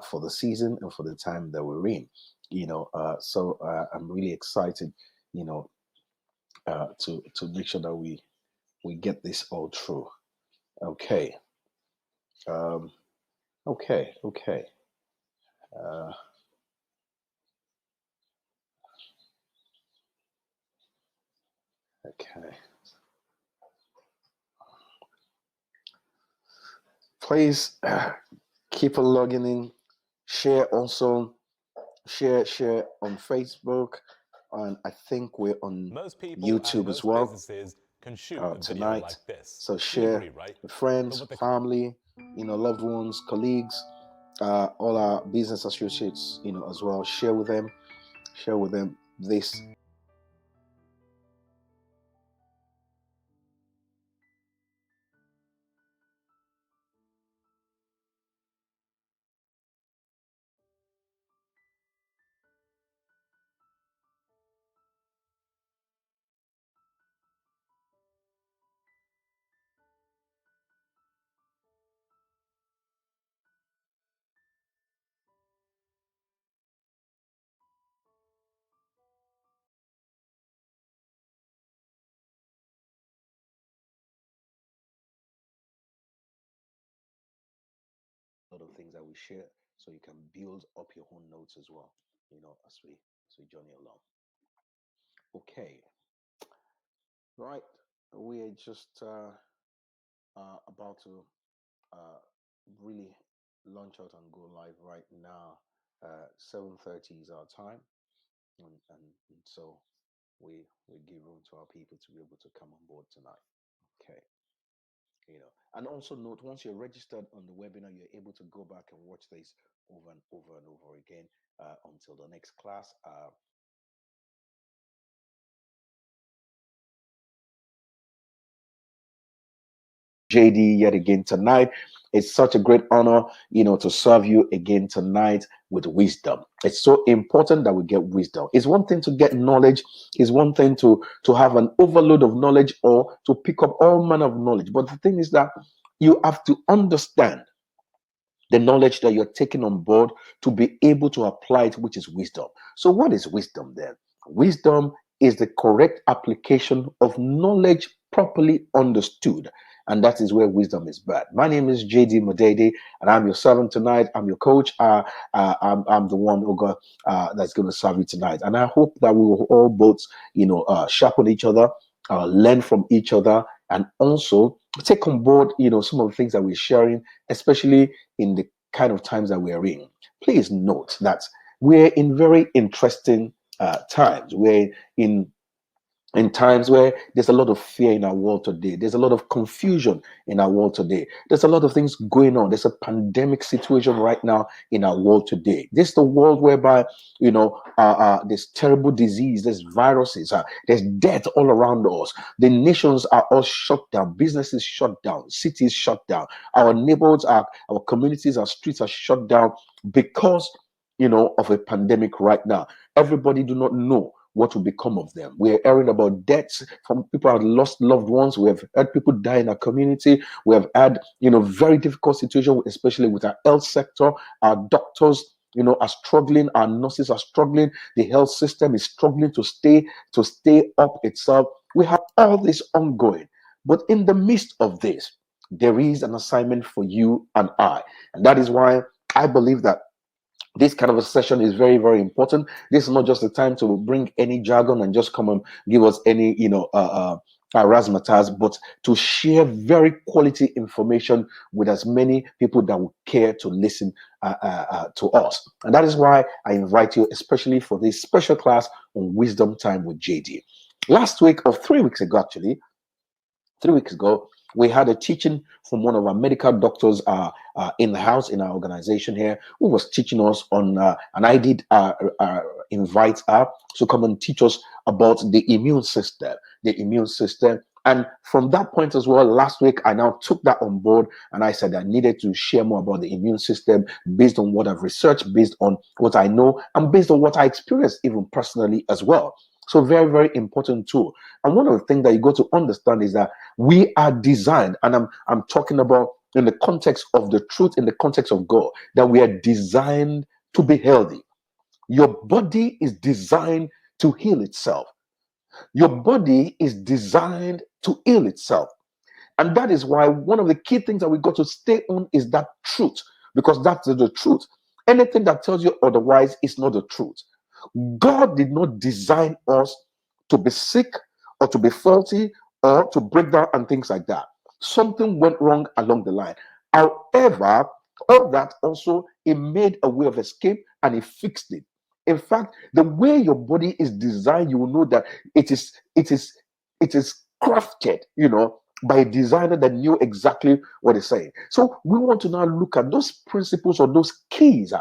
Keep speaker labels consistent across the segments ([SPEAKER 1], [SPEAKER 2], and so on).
[SPEAKER 1] for the season and for the time that we're in. So I'm really excited, to make sure that we get this all through. Okay. Um, okay. Okay. Uh, okay. Please keep on logging in. Share also. Share on Facebook, and I think we're on
[SPEAKER 2] Most people
[SPEAKER 1] YouTube
[SPEAKER 2] and
[SPEAKER 1] as
[SPEAKER 2] most
[SPEAKER 1] well
[SPEAKER 2] businesses can shoot a video
[SPEAKER 1] tonight.
[SPEAKER 2] like this.
[SPEAKER 1] So
[SPEAKER 2] We
[SPEAKER 1] share
[SPEAKER 2] agree, right?
[SPEAKER 1] with
[SPEAKER 2] But
[SPEAKER 1] friends,
[SPEAKER 2] what the
[SPEAKER 1] family, loved ones, colleagues, all our business associates, as well. Share with them this. A lot of things that we share, so you can build up your own notes as well, as we journey along. Okay, right. We are just about to uh, really launch out and go live right now. 7:30 is our time, and so we give room to our people to be able to come on board tonight. Okay, and also note, once you're registered on the webinar, you're able to go back and watch this over and over and over again until the next class. JD yet again tonight. It's such a great honor, to serve you again tonight with wisdom. It's so important that we get wisdom. It's one thing to get knowledge, it's one thing to have an overload of knowledge or to pick up all manner of knowledge. But the thing is that you have to understand the knowledge that you're taking on board to be able to apply it, which is wisdom. So, what is wisdom then? Wisdom is the correct application of knowledge properly understood. And that is where wisdom is bad. My name is JD Modede, and I'm your servant tonight. I'm your coach. I'm the one who got that's going to serve you tonight. And I hope that we will all both, sharpen each other, learn from each other, and also take on board, some of the things that we're sharing, especially in the kind of times that we are in. Please note that we're in very interesting times. We're in times where there's a lot of fear in our world today. There's a lot of confusion in our world today. There's a lot of things going on. There's a pandemic situation right now in our world today. This is the world whereby, there's terrible disease, there's viruses, there's death all around us. The nations are all shut down. Businesses shut down. Cities shut down. Our neighborhoods, our communities, our streets are shut down because, of a pandemic right now. Everybody do not know what will become of them. We're hearing about deaths from people who have lost loved ones. We have had people die in our community. We have had, very difficult situation, especially with our health sector. Our doctors, are struggling. Our nurses are struggling. The health system is struggling to stay up itself. We have all this ongoing. But in the midst of this, there is an assignment for you and I. And that is why I believe that this kind of a session is very, very important. This is not just a time to bring any jargon and just come and give us any, razzmatazz, but to share very quality information with as many people that would care to listen to us. And that is why I invite you, especially for this special class on Wisdom Time with JD. Last week, or 3 weeks ago, actually, 3 weeks ago, we had a teaching from one of our medical doctors in the house in our organization here, who was teaching us on, and I did invite her to come and teach us about the immune system, And from that point as well, last week, I now took that on board and I said I needed to share more about the immune system based on what I've researched, based on what I know, and based on what I experienced even personally as well. So very, very important tool. And one of the things that you got to understand is that we are designed, and I'm talking about in the context of the truth, in the context of God, that we are designed to be healthy. Your body is designed to heal itself. Your body is designed to heal itself. And that is why one of the key things that we got to stay on is that truth, because that's the truth. Anything that tells you otherwise is not the truth. God did not design us to be sick or to be faulty or to break down and things like that. Something went wrong along the line. However, all that also, it made a way of escape and it fixed it. In fact, the way your body is designed, you will know that it is crafted, by a designer that knew exactly what it's saying. So we want to now look at those principles or those keys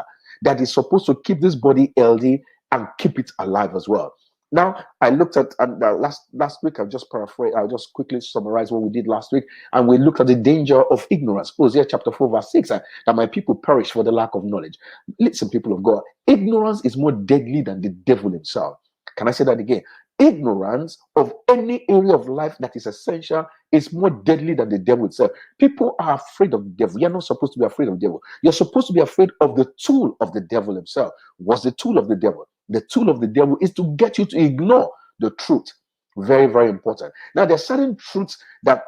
[SPEAKER 1] that is supposed to keep this body healthy and keep it alive as well. Now, I looked at last week. I'll just paraphrase. I'll just quickly summarize what we did last week, and we looked at the danger of ignorance. Hosea chapter 4, verse 6, that my people perish for the lack of knowledge. Listen, people of God, ignorance is more deadly than the devil himself. Can I say that again? Ignorance of any area of life that is essential is more deadly than the devil itself. People are afraid of the devil. You're not supposed to be afraid of the devil. You're supposed to be afraid of the tool of the devil himself. What's the tool of the devil? The tool of the devil is to get you to ignore the truth. Very, very important. Now, there are certain truths that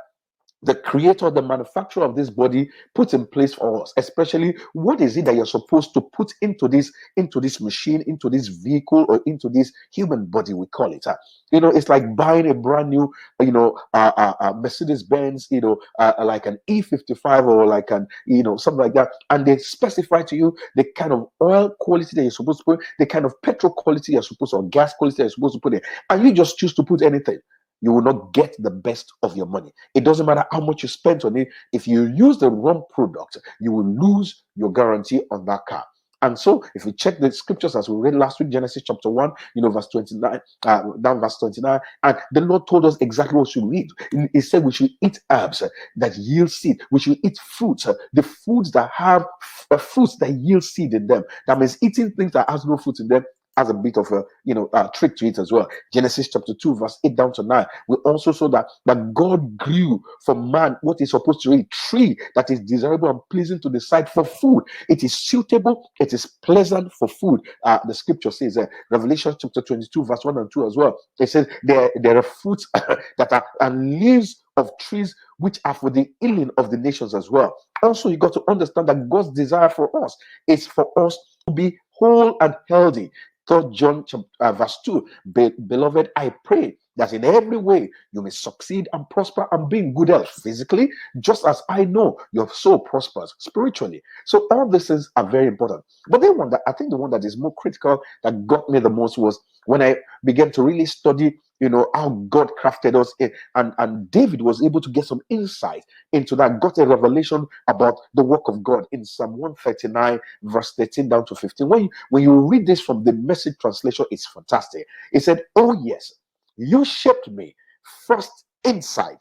[SPEAKER 1] the creator, the manufacturer of this body puts in place for us, especially what is it that you're supposed to put into this machine, into this vehicle, or into this human body, we call it. It's like buying a brand new, Mercedes Benz, like an E55 or like an, something like that, and they specify to you the kind of oil quality that you're supposed to put, the kind of petrol quality you're supposed to, or gas quality that you're supposed to put in, and you just choose to put anything. You will not get the best of your money. It doesn't matter how much you spend on it. If you use the wrong product, you will lose your guarantee on that car. And so, if you check the scriptures as we read last week, Genesis chapter 1, verse 29, down verse 29, and the Lord told us exactly what we should eat. He said we should eat herbs that yield seed. We should eat fruits, the foods that have fruits that yield seed in them. That means eating things that has no fruit in them as a bit of a trick to it as well. Genesis chapter 2, verse 8 down to 9. We also saw that God grew for man what is supposed to be a tree that is desirable and pleasing to the sight for food. It is suitable, it is pleasant for food. The scripture says, Revelation chapter 22, verse 1 and 2 as well. It says there are fruits that are and leaves of trees which are for the healing of the nations as well. Also, you got to understand that God's desire for us is for us to be whole and healthy. 3 John verse 2, beloved, I pray that in every way you may succeed and prosper and be in good health physically, just as I know your soul prospers spiritually. So all these things are very important. But then I think the one that is more critical that got me the most was when I began to really study how God crafted us, and David was able to get some insight into that, got a revelation about the work of God in Psalm 139, verse 13 down to 15. When you read this from the Message translation, it's fantastic. It said, "Oh yes, you shaped me first inside,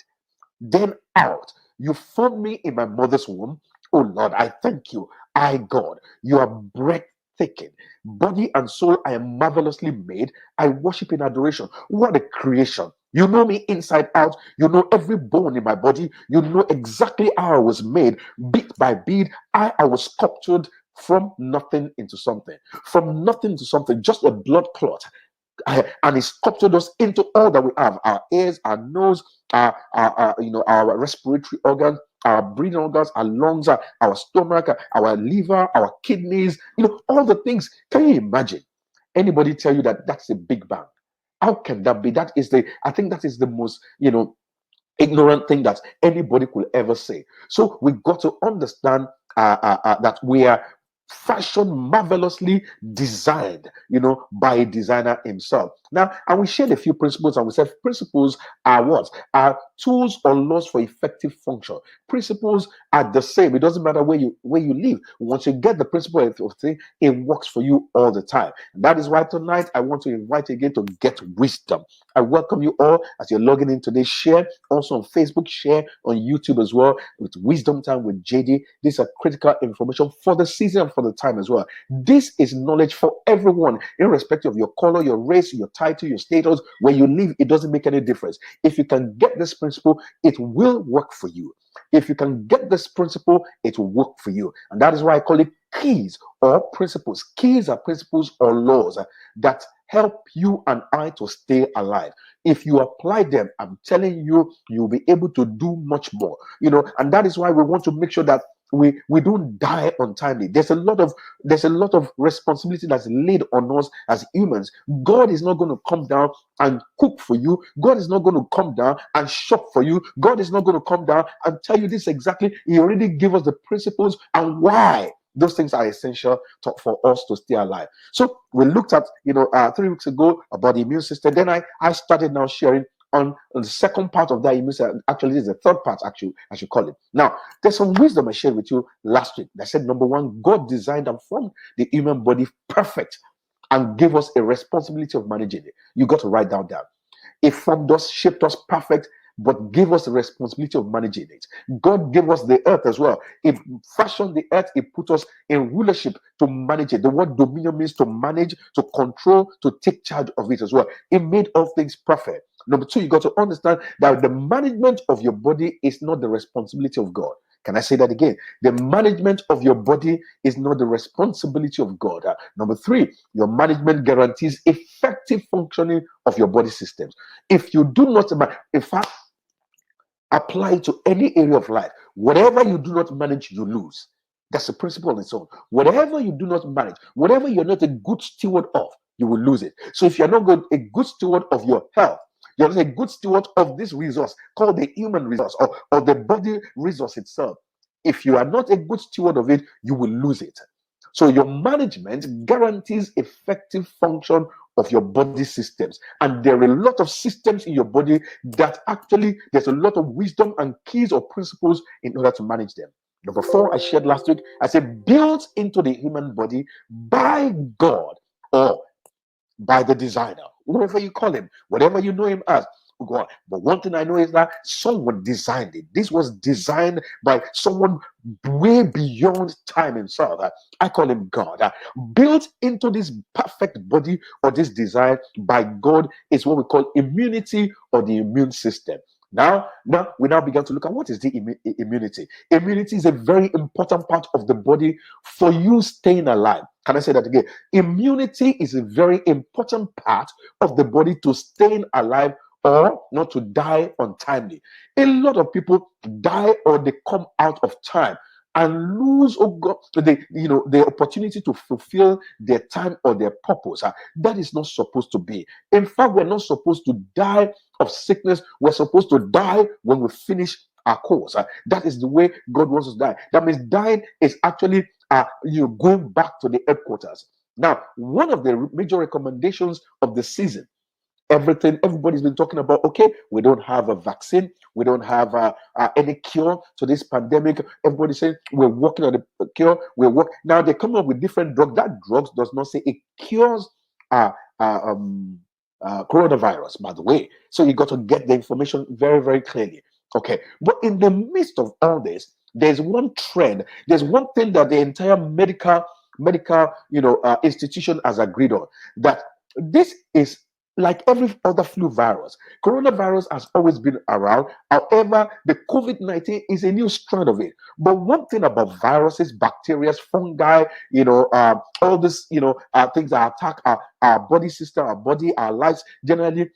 [SPEAKER 1] then out. You formed me in my mother's womb. Oh Lord, I thank you. God, you are breathtaking. Body and soul, I am marvelously made. I worship in adoration." What a creation. You know me inside out. You know every bone in my body. You know exactly how I was made, bit by bit. I was sculptured from nothing into something. From nothing to something, just a blood clot. And he sculpted us into all that we have: our ears, our nose, our respiratory organs, our breathing organs, our lungs, our stomach, our liver, our kidneys, all the things. Can you imagine anybody tell you that that's a big bang? How can that be? I think that is the most ignorant thing that anybody could ever say. So we got to understand that we are fashioned marvelously, designed by a designer himself. Now, and we shared a few principles, and we said principles are what? Are tools or laws for effective function. Principles are the same. It doesn't matter where you live. Once you get the principle of thing, it works for you all the time. And that is why tonight I want to invite you again to get wisdom. I welcome you all as you're logging in today. Share also on Facebook, share on YouTube as well, with Wisdom Time with JD. These are critical information for the season and for the time as well. This is knowledge for everyone, irrespective of your color, your race, your title, your status, where you live. It doesn't make any difference. If you can get this principle, it will work for you. If you can get this principle, it will work for you. And that is why I call it keys or principles. Keys are principles or laws that help you and I to stay alive. If you apply them, I'm telling you, you'll be able to do much more. And that is why we want to make sure that we don't die untimely. There's a lot of responsibility that's laid on us as humans. God is not going to come down and cook for you. God is not going to come down and shop for you. God is not going to come down and tell you this exactly. He already gave us the principles and why those things are essential for us to stay alive. So we looked at 3 weeks ago about the immune system. Then I started now sharing on the second part of that immune system. Actually, this is the third part, actually, I should call it. Now, there's some wisdom I shared with you last week. I said, number one, God designed and formed the human body perfect and gave us a responsibility of managing it. You got to write that down. He formed us, shaped us perfect, but gave us the responsibility of managing it. God gave us the earth as well. He fashioned the earth, He put us in rulership to manage it. The word dominion means to manage, to control, to take charge of it as well. He made all things perfect. Number two, you got to understand that the management of your body is not the responsibility of God. Can I say that again? The management of your body is not the responsibility of God. Number three, your management guarantees effective functioning of your body systems. If you do not, in fact, apply it to any area of life, whatever you do not manage, you lose. That's the principle on its own. Whatever you do not manage, whatever you're not a good steward of, you will lose it. So if you're not a good steward of your health, you're not a good steward of this resource called the human resource or the body resource itself. If you are not a good steward of it, you will lose it. So your management guarantees effective function of your body systems. And there are a lot of systems in your body that actually there's a lot of wisdom and keys or principles in order to manage them. Number four, I shared last week, I said built into the human body by God or by the designer, whoever you call him, whatever you know him as. God. But one thing I know is that someone designed it. This was designed by someone way beyond time himself. I call him God. Built into this perfect body or this design by God is what we call immunity or the immune system. Now we begin to look at what is the immunity. Immunity is a very important part of the body for you staying alive. Can I say that again? Immunity is a very important part of the body to staying alive or not to die untimely. A lot of people die or they come out of time and lose the opportunity to fulfill their time or their purpose. That is not supposed to be. In fact, we're not supposed to die of sickness. We're supposed to die when we finish our course. That is the way God wants us to die. That means dying is actually going back to the headquarters. Now, one of the major recommendations of the season, everybody's been talking about, okay, we don't have a vaccine, we don't have any cure to this pandemic. Everybody's saying we're working on a cure. Now they come up with different drugs. That drugs does not say it cures coronavirus, by the way. So you got to get the information very, very clearly. Okay, but in the midst of all this, there's one trend, there's one thing that the entire medical institution has agreed on, that this is like every other flu virus. Coronavirus has always been around. However, the COVID-19 is a new strand of it. But one thing about viruses, bacteria, fungi, all this, things that attack our body system, our body, our lives generally,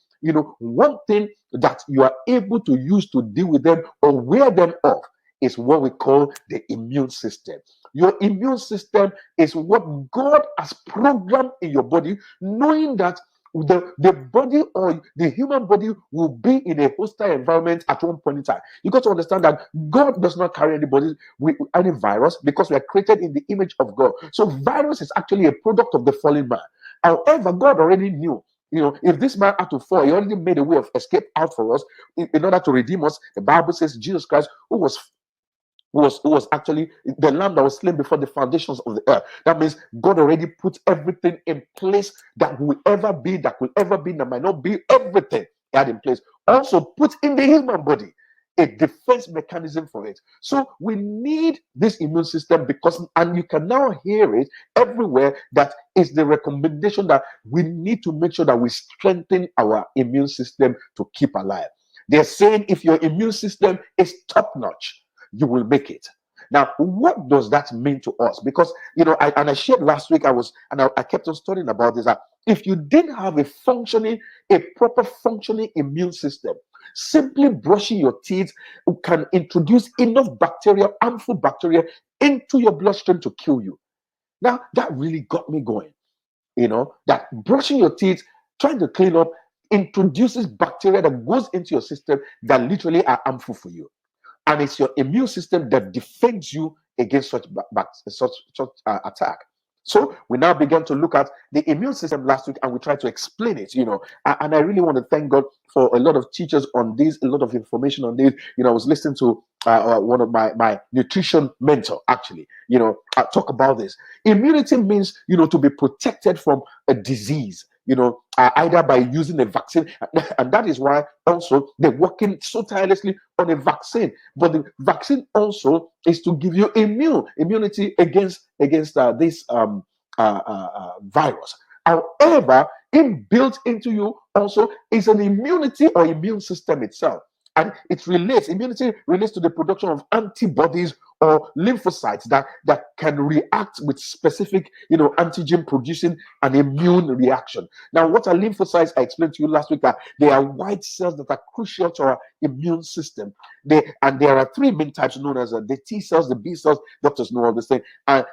[SPEAKER 1] one thing that you are able to use to deal with them or wear them off is what we call the immune system. Your immune system is what God has programmed in your body, knowing that the body or the human body will be in a hostile environment at one point in time. You got to understand that God does not carry anybody with any virus because we are created in the image of God. So virus is actually a product of the fallen man. However, God already knew, if this man had to fall, he already made a way of escape out for us in order to redeem us. The Bible says Jesus Christ, who was actually the lamb that was slain before the foundations of the earth. That means God already put everything in place that will ever be, that might not be, everything he had in place. Also put in the human body a defense mechanism for it. So we need this immune system and you can now hear it everywhere, that is the recommendation that we need to make sure that we strengthen our immune system to keep alive. They're saying if your immune system is top notch, you will make it. Now, what does that mean to us? Because I shared last week, I kept on studying about this. That if you didn't have a proper functioning immune system, simply brushing your teeth can introduce enough bacteria, harmful bacteria, into your bloodstream to kill you. Now, that really got me going. That brushing your teeth, trying to clean up, introduces bacteria that goes into your system that literally are harmful for you. And it's your immune system that defends you against such attack. So we now began to look at the immune system last week, and we tried to explain it. And I really want to thank God for a lot of teachers on this, a lot of information on this. I was listening to one of my nutrition mentor actually, talk about this. Immunity means to be protected from a disease, either by using a vaccine, and that is why also they're working so tirelessly on a vaccine. But the vaccine also is to give you immunity against this virus. However, inbuilt into you also is an immunity or immune system itself. And immunity relates to the production of antibodies or lymphocytes that can react with specific, antigen producing an immune reaction. Now, what are lymphocytes? I explained to you last week that they are white cells that are crucial to our immune system. There are three main types known as the T cells, the B cells, doctors know all this thing, and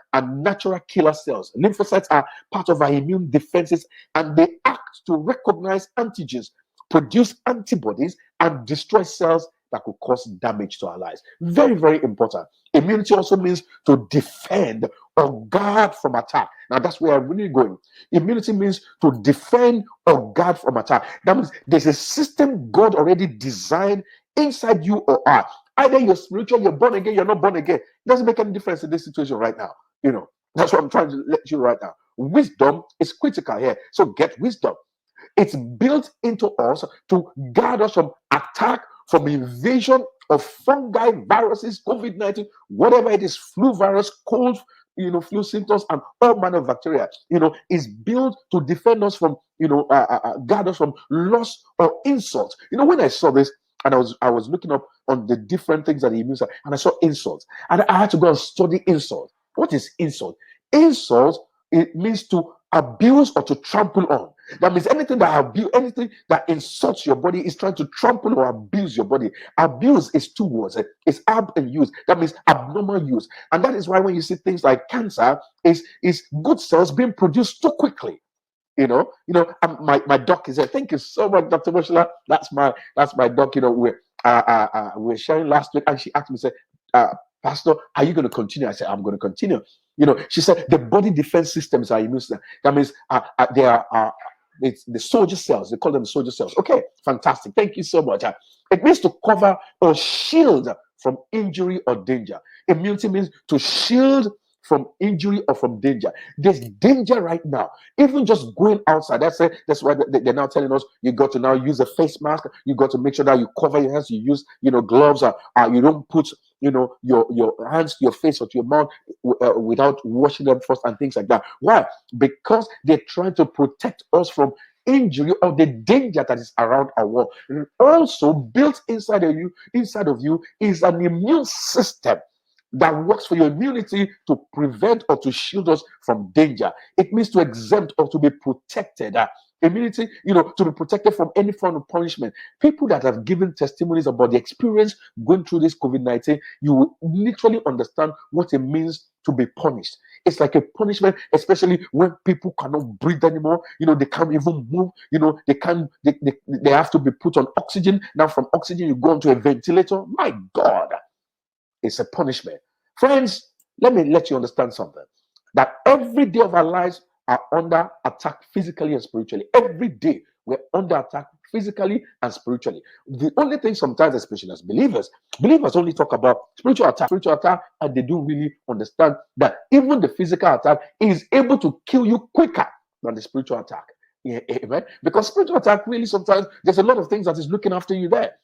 [SPEAKER 1] natural killer cells. Lymphocytes are part of our immune defenses, and they act to recognize antigens, produce antibodies, and destroy cells that could cause damage to our lives. Very, very important. Immunity also means to defend or guard from attack. Now, that's where I'm really going. Immunity means to defend or guard from attack. That means there's a system God already designed inside you or I. Either you're spiritual, you're born again, you're not born again. It doesn't make any difference in this situation right now. That's what I'm trying to let you right now. Wisdom is critical here. So get wisdom. It's built into us to guard us from attack, from invasion of fungi, viruses, COVID-19, whatever it is, flu virus, cold, flu symptoms, and all manner of bacteria. Is built to defend us from, guard us from loss or insult. When I saw this, and I was looking up on the different things that the immune system, and I saw insults, and I had to go and study insult. What is insult? Insult, it means to abuse or to trample on. That means anything that insults your body is trying to trample or abuse your body. Abuse is two words. It's ab and use. That means abnormal use. And that is why when you see things like cancer, is good cells being produced too quickly. My doc is there. Thank you so much, Dr. Moshila. That's my doc. We're sharing last week, and she asked me, said, Pastor, are you going to continue? I said, I'm going to continue. She said the body defense systems are immune system. That means they are it's the soldier cells. They call them soldier cells. Okay, fantastic. Thank you so much. It means to cover or shield from injury or danger. Immunity means to shield from injury or from danger. There's danger right now. Even just going outside. That's why they're now telling us you got to now use a face mask. You got to make sure that you cover your hands. You use gloves. You don't put your hands to your face or to your mouth without washing them first and things like that. Why? Because they're trying to protect us from injury or the danger that is around our world. And also built inside of you is an immune system that works for your immunity to prevent or to shield us from danger. It means to exempt or to be protected. Immunity, to be protected from any form of punishment. People that have given testimonies about the experience going through this COVID-19, you will literally understand what it means to be punished. It's like a punishment, especially when people cannot breathe anymore. They can't even move. They have to be put on oxygen. Now from oxygen, you go onto a ventilator. My God, it's a punishment. Friends, let me let you understand something. That every day of our lives are under attack physically and spiritually. Every day we're under attack physically and spiritually. The only thing sometimes, especially as believers only talk about spiritual attack, and they don't really understand that even the physical attack is able to kill you quicker than the spiritual attack. Yeah, amen. Because spiritual attack, really, sometimes there's a lot of things that is looking after you there.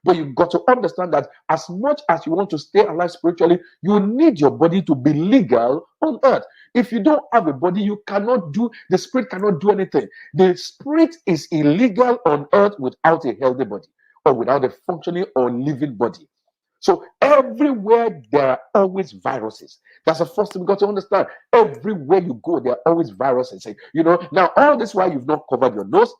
[SPEAKER 1] But you've got to understand that as much as you want to stay alive spiritually, you need your body to be legal on earth. If you don't have a body, the spirit cannot do anything. The spirit is illegal on earth without a healthy body or without a functioning or living body. So everywhere there are always viruses. That's the first thing we got to understand. Everywhere you go, there are always viruses. Now all this while you've not covered your nose.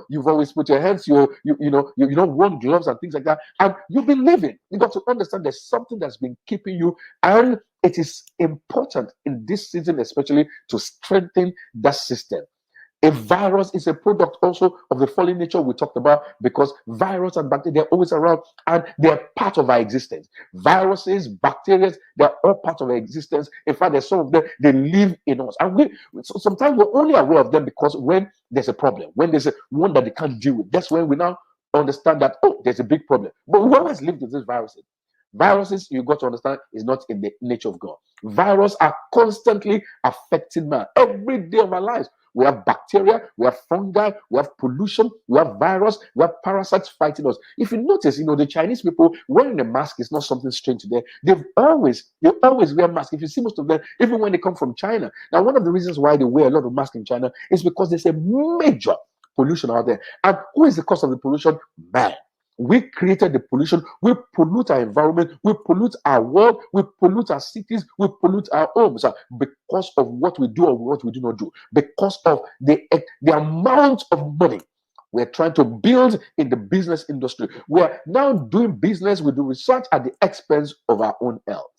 [SPEAKER 1] You've always put your hands, you don't want gloves and things like that, and you've been living. You got to understand there's something that's been keeping you, and it is important in this season, especially to strengthen that system. A virus is a product also of the fallen nature we talked about, because virus and bacteria, they're always around and they're part of our existence. Viruses, bacteria, they're all part of our existence. In fact, there's some of them, they live in us. And sometimes we're only aware of them because when there's a problem, when there's one that they can't deal with, that's when we now understand that, oh, there's a big problem. But who has lived with these viruses? Viruses, you got to understand, is not in the nature of God. Viruses are constantly affecting man every day of our lives. We have bacteria, we have fungi, we have pollution, we have virus, we have parasites fighting us. If you notice, the Chinese people wearing a mask is not something strange to them. They always wear masks. If you see most of them, even when they come from China. Now, one of the reasons why they wear a lot of masks in China is because there's a major pollution out there. And who is the cause of the pollution? Man. We created the pollution. We pollute our environment. We pollute our world. We pollute our cities. We pollute our homes because of what we do or what we do not do. Because of the amount of money we're trying to build in the business industry. We're now doing business, we do research at the expense of our own health.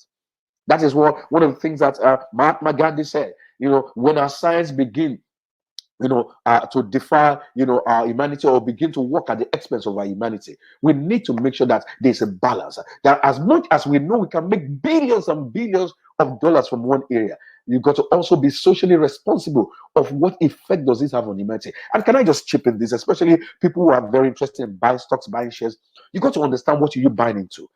[SPEAKER 1] That is one of the things that Mahatma Gandhi said. When our science begins to defy, our humanity, or begin to work at the expense of our humanity, we need to make sure that there's a balance. That as much as we know we can make billions and billions of dollars from one area, you've got to also be socially responsible of what effect does this have on humanity. And can I just chip in this, especially people who are very interested in buying stocks, buying shares? You got to understand, what are you buying into?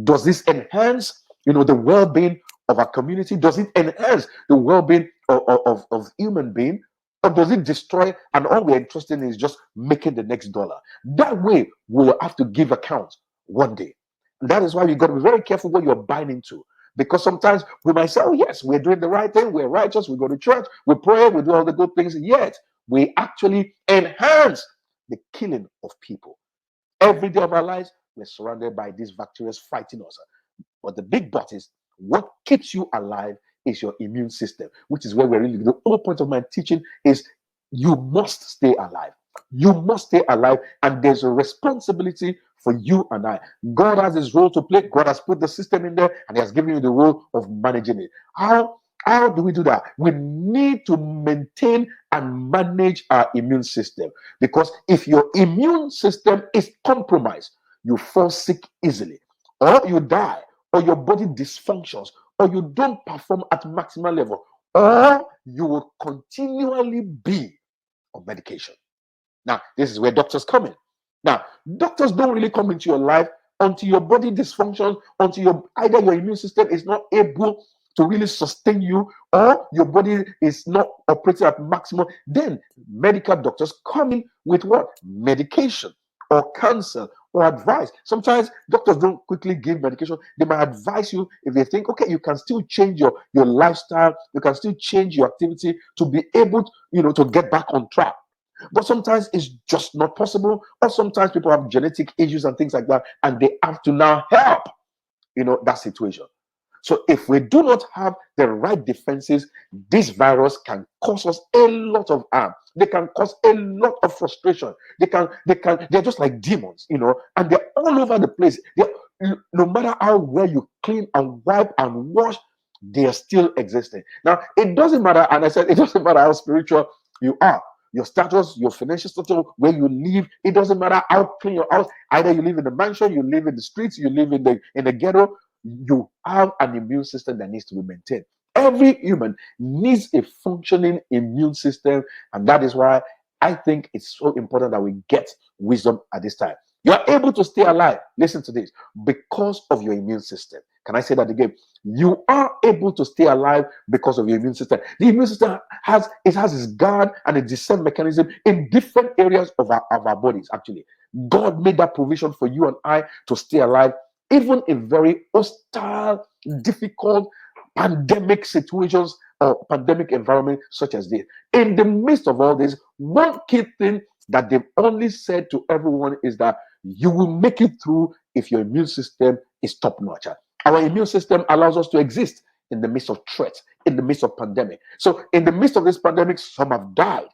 [SPEAKER 1] Does this enhance, the well-being of our community? Does it enhance the well-being of human being? Or does it destroy, and all we're interested in is just making the next dollar? That way, we'll have to give account one day. And that is why you got to be very careful what you're buying into. Because sometimes we might say, oh, yes, we're doing the right thing, we're righteous, we go to church, we pray, we do all the good things, yet we actually enhance the killing of people. Every day of our lives, we're surrounded by these bacteria fighting us. But the big but is, what keeps you alive is your immune system, which is where we're really, the whole point of my teaching is you must stay alive. You must stay alive, and there's a responsibility for you and I. God has his role to play. God has put the system in there, and he has given you the role of managing it. How do we do that? We need to maintain and manage our immune system, because if your immune system is compromised, you fall sick easily, or you die, or your body dysfunctions, or you don't perform at maximal level, or you will continually be on medication. Now, this is where doctors come in. Now, doctors don't really come into your life until your body dysfunctions, until either your immune system is not able to really sustain you, or your body is not operating at maximum. Then medical doctors come in with what? Medication or counsel or advice. Sometimes doctors don't quickly give medication. They might advise you if they think, okay, you can still change your lifestyle, you can still change your activity to be able to get back on track. But sometimes it's just not possible, or sometimes people have genetic issues and things like that, and they have to now help that situation. So if we do not have the right defenses, this virus can cause us a lot of harm. They can cause a lot of frustration. They're just like demons, and they're all over the place. No matter how well you clean and wipe and wash, they are still existing. Now, it doesn't matter, and I said it doesn't matter how spiritual you are. Your status, your financial status, where you live, it doesn't matter how clean your house. Either you live in a mansion, you live in the streets, you live in the ghetto. You have an immune system that needs to be maintained. Every human needs a functioning immune system, and that is why I think it's so important that we get wisdom at this time. You are able to stay alive, listen to this, because of your immune system. Can I say that again? You are able to stay alive because of your immune system. The immune system has its guard and a descent mechanism in different areas of our bodies, actually. God made that provision for you and I to stay alive, even in very hostile, difficult, pandemic situations or pandemic environment such as this. In the midst of all this, one key thing that they've only said to everyone is that you will make it through if your immune system is top notch. Our immune system allows us to exist in the midst of threats, in the midst of pandemic. So in the midst of this pandemic, some have died,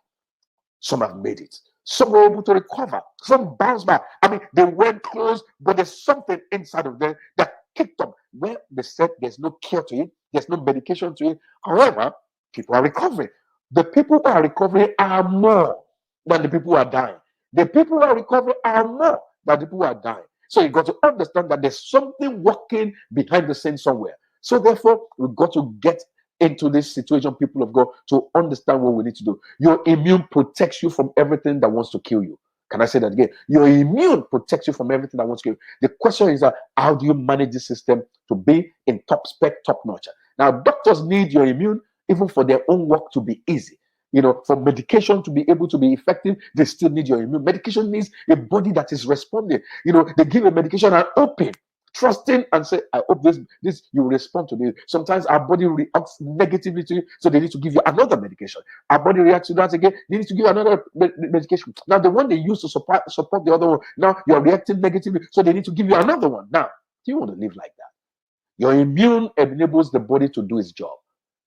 [SPEAKER 1] some have made it. Some were able to recover. Some bounced back. I mean, they went close, but there's something inside of them that kicked them. Where they said there's no cure to it, there's no medication to it. However, people are recovering. The people who are recovering are more than the people who are dying. The people who are recovering are more than the people who are dying. So you got to understand that there's something working behind the scenes somewhere. So therefore, we've got to get into this situation, people of God, to understand what we need to do. Your immune protects you from everything that wants to kill you. Can I say that again? Your immune protects you from everything that wants to kill you. The question is that how do you manage this system to be in top spec, top notch? Now, doctors need your immune even for their own work to be easy. For medication to be able to be effective, they still need your immune. Medication needs a body that is responding. They give a medication and open, trusting, and say, I hope this you will respond to this. Sometimes our body reacts negatively to you, so they need to give you another medication. Our body reacts to that again, they need to give you another medication. Now, the one they use to support the other one, now you're reacting negatively, so they need to give you another one. Now, do you want to live like that? Your immune enables the body to do its job.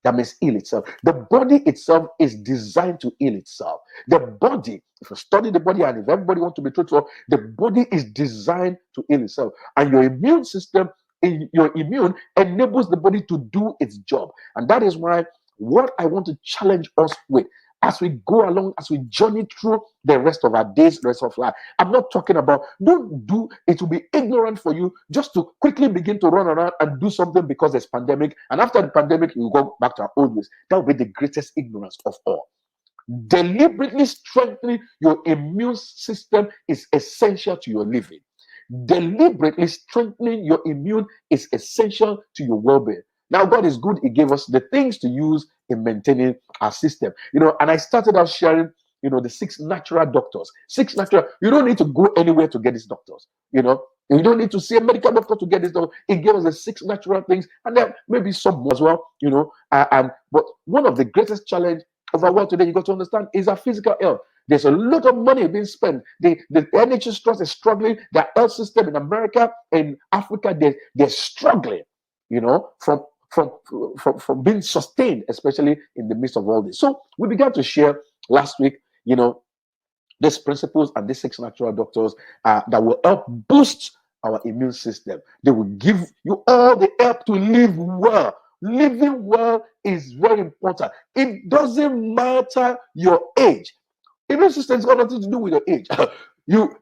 [SPEAKER 1] That means heal itself. The body itself is designed to heal itself. The body, if you study the body and if everybody wants to be truthful, the body is designed to heal itself. And your immune system, your immune enables the body to do its job. And that is why what I want to challenge us with as we go along, as we journey through the rest of our days, rest of life. I'm not talking about, it will be ignorant for you just to quickly begin to run around and do something because there's pandemic. And after the pandemic, you go back to our old ways. That will be the greatest ignorance of all. Deliberately strengthening your immune system is essential to your living. Deliberately strengthening your immune is essential to your well-being. Now, God is good. He gave us the things to use in maintaining our system. And I started out sharing, the 6 natural doctors. 6 natural. You don't need to go anywhere to get these doctors. You don't need to see a medical doctor to get this doctor. He gave us the 6 natural things, and then maybe some more as well. But one of the greatest challenge of our world today, you got to understand, is our physical health. There's a lot of money being spent. The NHS trust is struggling. The health system in America, in Africa, they're struggling. From being sustained, especially in the midst of all this. So we began to share last week, these principles and these 6 natural doctors that will help boost our immune system. They will give you all the help to live well. Living well is very important. It doesn't matter your age. Immune system has got nothing to do with your age.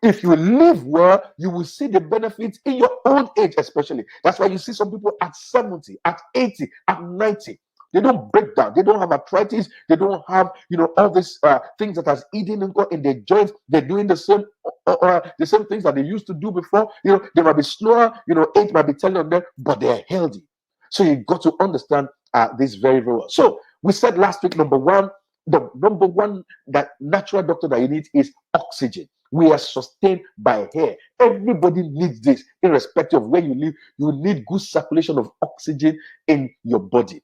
[SPEAKER 1] If you live well, you will see the benefits in your old age, especially. That's why you see some people at 70, at 80, at 90. They don't break down. They don't have arthritis. They don't have, all these things that has eaten in their joints. They're doing the same things that they used to do before. They might be slower. Age might be telling them, but they're healthy. So you got to understand this very, very well. So we said last week, the number one that natural doctor that you need is oxygen. We are sustained by air. Everybody needs this, irrespective of where you live. You need good circulation of oxygen in your body.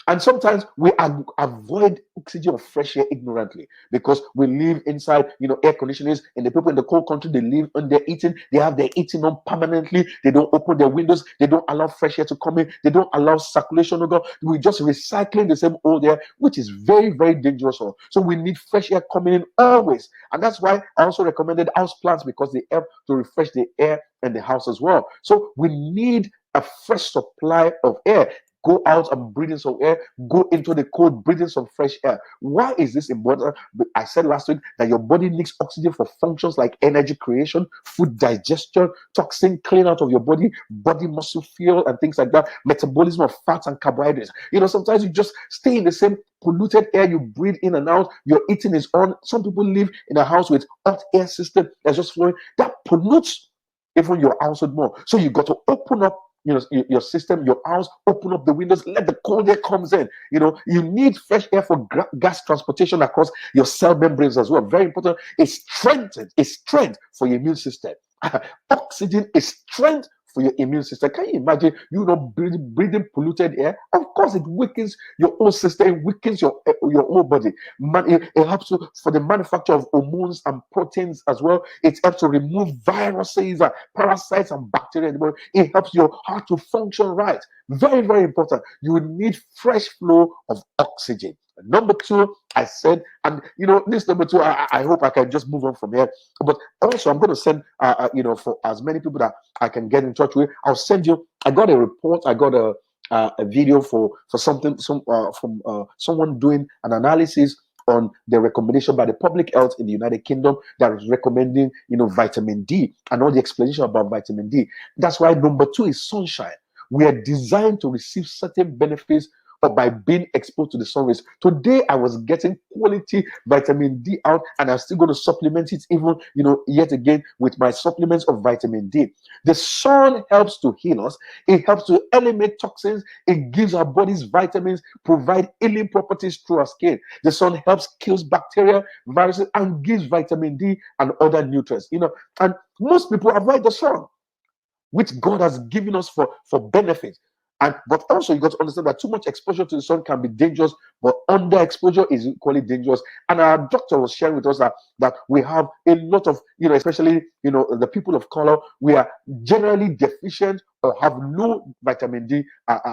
[SPEAKER 1] And sometimes we avoid oxygen or fresh air ignorantly because we live inside, air conditioners, and the people in the cold country, they live on their eating. They have their eating on permanently. They don't open their windows. They don't allow fresh air to come in. They don't allow circulation to go. We're just recycling the same old air, which is very, very dangerous. So we need fresh air coming in always. And that's why I also recommended house plants, because they help to refresh the air in the house as well. So we need a fresh supply of air. Go out and breathe in some air. Go into the cold, breathe in some fresh air. Why is this important? I said last week that your body needs oxygen for functions like energy creation, food digestion, toxin clean out of your body muscle fuel, and things like that, metabolism of fats and carbohydrates. Sometimes you just stay in the same polluted air, you breathe in and out, your eating is on. Some people live in a house with hot air system that's just flowing. That pollutes even your household more. So you got to open up your system, your house, open up the windows, let the cold air comes in. You need fresh air for gas transportation across your cell membranes as well. Very important. It's strength for your immune system. Oxygen is strength for your immune system. Can you imagine you not breathing polluted air? Of course, it weakens your own system, it weakens your own body. It helps you for the manufacture of hormones and proteins as well. It helps to remove viruses, parasites, and bacteria. It helps your heart to function right. Very, very important. You need fresh flow of oxygen. Number two, I said, and this number two, I hope I can just move on from here. But also, I'm going to send, for as many people that I can get in touch with, I'll send you. I got a report. I got a video for something, from someone doing an analysis on the recommendation by the public health in the United Kingdom that is recommending, vitamin D and all the explanation about vitamin D. That's why number two is sunshine. We are designed to receive certain benefits or by being exposed to the sun rays. Today, I was getting quality vitamin D out, and I'm still going to supplement it even, yet again with my supplements of vitamin D. The sun helps to heal us. It helps to eliminate toxins. It gives our bodies vitamins, provide healing properties through our skin. The sun helps kills bacteria, viruses, and gives vitamin D and other nutrients. And most people avoid the sun, which God has given us for benefit. But also you got to understand that too much exposure to the sun can be dangerous, but underexposure is equally dangerous. And our doctor was sharing with us that we have a lot of, especially the people of color, we are generally deficient or have low vitamin D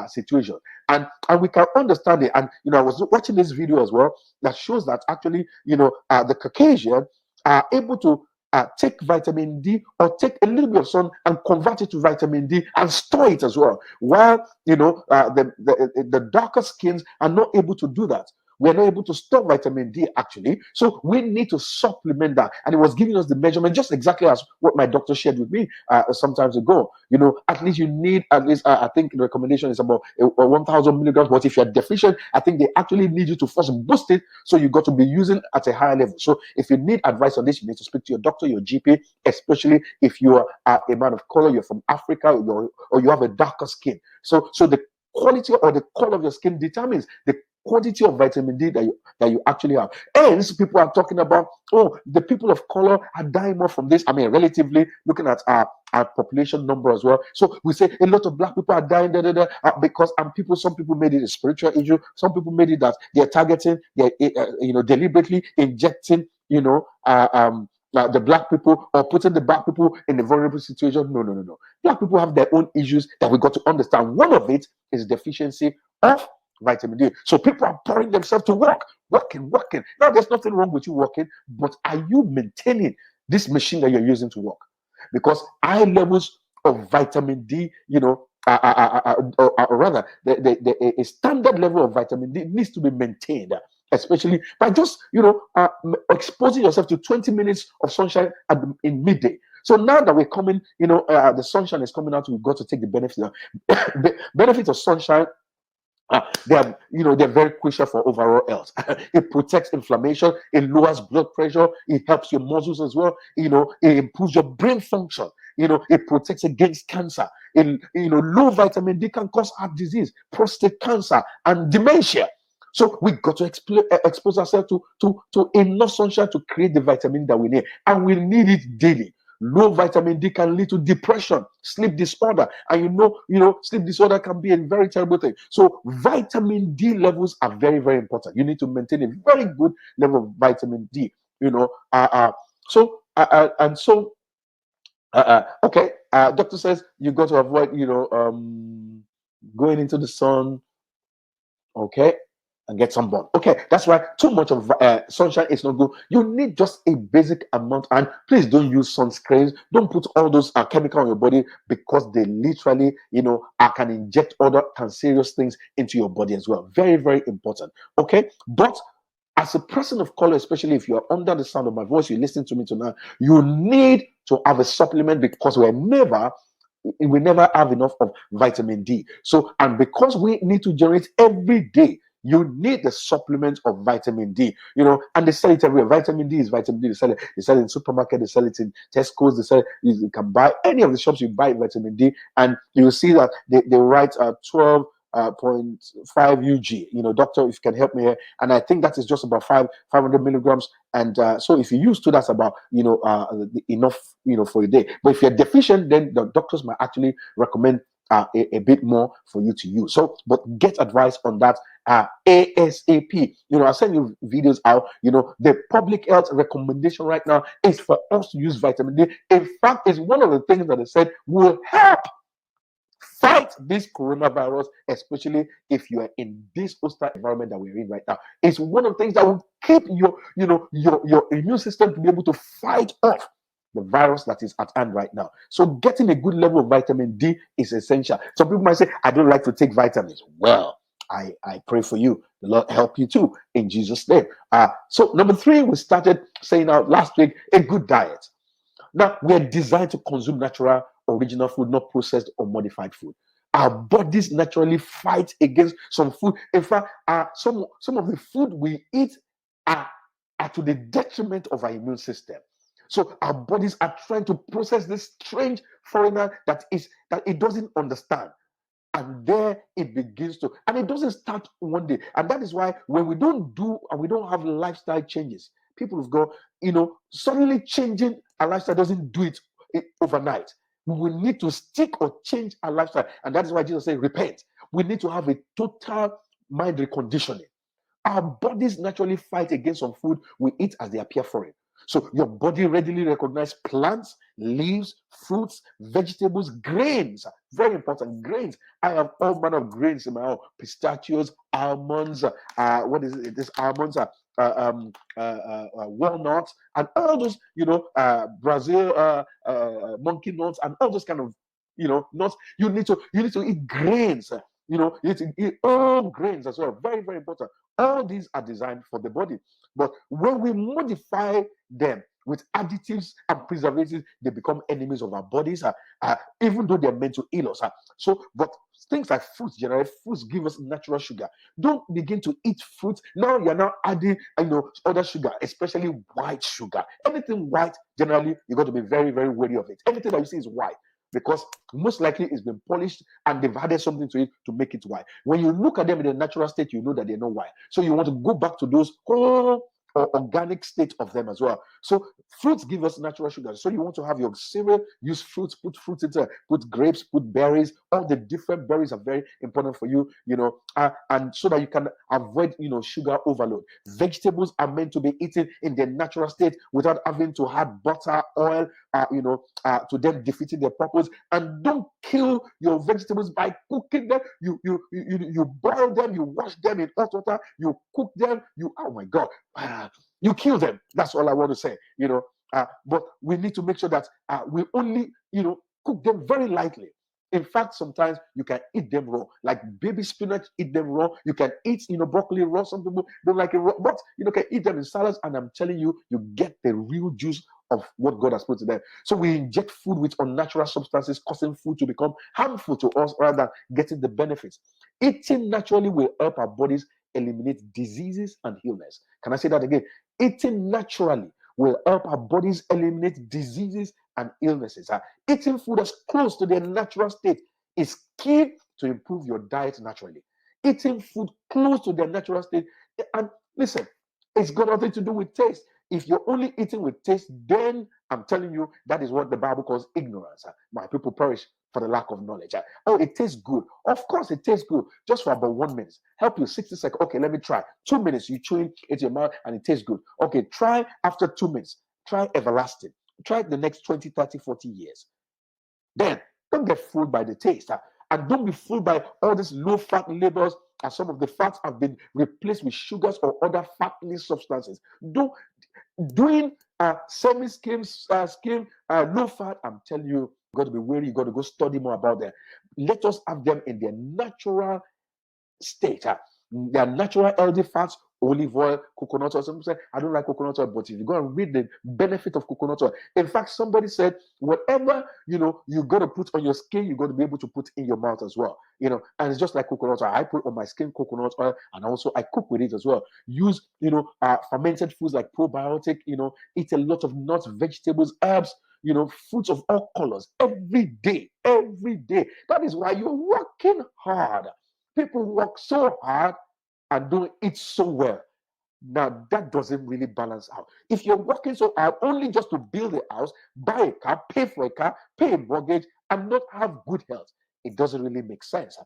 [SPEAKER 1] situation. And we can understand it. And I was watching this video as well that shows that actually the Caucasian are able to take vitamin D or take a little bit of sun and convert it to vitamin D and store it as well. While the darker skins are not able to do that. We're not able to store vitamin D actually. So we need to supplement that. And it was giving us the measurement just exactly as what my doctor shared with me some times ago. At least you need I think the recommendation is about 1,000 milligrams. But if you're deficient, I think they actually need you to first boost it. So you got to be using at a higher level. So if you need advice on this, you need to speak to your doctor, your GP, especially if you are a man of color, you're from Africa, or you have a darker skin. So the quality or the color of your skin determines the quantity of vitamin D that you actually have. Hence, people are talking about, the people of color are dying more from this. I mean, relatively looking at our population number as well. So we say a lot of black people are dying because some people made it a spiritual issue. Some people made it that they're targeting, they're deliberately injecting, the black people or putting the black people in a vulnerable situation. No. Black people have their own issues that we got to understand. One of it is deficiency of vitamin D. So people are pouring themselves to working. Now, there's nothing wrong with you working, but are you maintaining this machine that you're using to work? Because high levels of vitamin D, or rather, a standard level of vitamin D needs to be maintained, especially by just exposing yourself to 20 minutes of sunshine in midday. So now that we're coming, the sunshine is coming out, we've got to take the benefits of sunshine. They're very crucial for overall health. It protects inflammation, it lowers blood pressure, it helps your muscles as well. It improves your brain function. It protects against cancer. Low vitamin D can cause heart disease, prostate cancer, and dementia. So we got to expose ourselves to enough sunshine to create the vitamin that we need, and we need it daily. Low vitamin D can lead to depression, sleep disorder, and sleep disorder can be a very terrible thing. So vitamin D levels are very, very important. You need to maintain a very good level of vitamin D. Okay. Doctor says you got to avoid going into the sun. Okay. And get sunburn. Okay, that's why too much of sunshine is not good. You need just a basic amount, and please don't use sunscreens. Don't put all those chemicals on your body, because they literally, can inject other cancerous things into your body as well. Very, very important. Okay, but as a person of color, especially if you are under the sound of my voice, you're listening to me tonight, you need to have a supplement, because we never have enough of vitamin D. So, and because we need to generate every day, you need the supplement of vitamin D, and they sell it everywhere. Vitamin D is vitamin D. They sell it in supermarket, they sell it in Tesco's, they sell it, you can buy any of the shops, you buy vitamin D, and you will see that they write 12 UG. Doctor, if you can help me here. And I think that is just about 500 milligrams. And so if you use two, that's about enough for a day. But if you're deficient, then the doctors might actually recommend a bit more for you to use. So, but get advice on that ASAP. I'll send you videos out. The public health recommendation right now is for us to use vitamin D. In fact, it's one of the things that they said will help fight this coronavirus, especially if you are in this hostile environment that we're in right now. It's one of the things that will keep your immune system to be able to fight off the virus that is at hand right now. So getting a good level of vitamin D is essential. Some people might say, I don't like to take vitamins. Well, I pray for you. The Lord help you too, in Jesus' name. So number 3, we started saying out last week, a good diet. Now, we're designed to consume natural, original food, not processed or modified food. Our bodies naturally fight against some food. In fact, some of the food we eat are to the detriment of our immune system. So our bodies are trying to process this strange foreigner that it doesn't understand. And there it begins to, and it doesn't start one day. And that is why when we don't have lifestyle changes, people have got, suddenly changing our lifestyle doesn't do it overnight. We will need to stick or change our lifestyle. And that is why Jesus said, repent. We need to have a total mind reconditioning. Our bodies naturally fight against some food we eat as they appear foreign. So your body readily recognizes plants, leaves, fruits, vegetables, grains. Very important, grains. I have all manner of grains in my house: pistachios, almonds. What is it? This almonds are walnuts, and all those, Brazil monkey nuts, and all those kind of nuts. You need to eat grains. You need to eat all grains as well. Very, very important. All these are designed for the body. But when we modify them with additives and preservatives, they become enemies of our bodies, even though they're meant to heal us. But things like fruits, generally, fruits give us natural sugar. Don't begin to eat fruits. Now you're now adding, other sugar, especially white sugar. Anything white, generally, you got to be very, very wary of it. Anything that you see is white, because most likely it's been polished and they've added something to it to make it white. When you look at them in the natural state, you know that they're not white. So you want to go back to those or organic state of them as well. So fruits give us natural sugar. So you want to have your cereal, use fruits, put fruits into, put grapes, put berries. All the different berries are very important for you, and so that you can avoid, sugar overload. Vegetables are meant to be eaten in their natural state without having to add butter, oil, to them defeating their purpose. And don't kill your vegetables by cooking them. You boil them, you wash them in hot water, you cook them, oh my God, you kill them. That's all I want to say, but we need to make sure that we only, cook them very lightly. In fact, sometimes you can eat them raw, like baby spinach, eat them raw. You can eat, broccoli raw. Some people don't like it raw, but you can eat them in salads. And I'm telling you, you get the real juice of what God has put in them. So we inject food with unnatural substances, causing food to become harmful to us rather than getting the benefits. Eating naturally will help our bodies eliminate diseases and illness. Can I say that again? Eating naturally will help our bodies eliminate diseases and illnesses. Eating food as close to their natural state is key to improve your diet naturally. Eating food close to their natural state, and listen, it's got nothing to do with taste. If you're only eating with taste, then I'm telling you, that is what the Bible calls ignorance. My people perish for the lack of knowledge. Oh, it tastes good. Of course, it tastes good. Just for about 1 minute. Help you 60 seconds. Okay, let me try. 2 minutes, you chew it into your mouth and it tastes good. Okay, try after 2 minutes. Try everlasting. Try the next 20, 30, 40 years. Then, don't get fooled by the taste. And don't be fooled by all these low-fat labels, and some of the fats have been replaced with sugars or other fattening substances. Doing semi-skim, low fat, I'm telling you, you got to be wary. You got to go study more about them. Let us have them in their natural state. Their natural healthy fats, olive oil, coconut oil. Some people say, I don't like coconut oil, but if you go and read the benefit of coconut oil, in fact, somebody said, whatever, you got to put on your skin, you got to be able to put in your mouth as well, and it's just like coconut oil. I put on my skin coconut oil, and also I cook with it as well. Use, fermented foods like probiotic, eat a lot of nuts, vegetables, herbs, fruits of all colors every day. That is why you're working hard. People work so hard and don't eat so well. Now that doesn't really balance out. If you're working so hard only just to build a house, buy a car, pay for a car, pay a mortgage, and not have good health, it doesn't really make sense.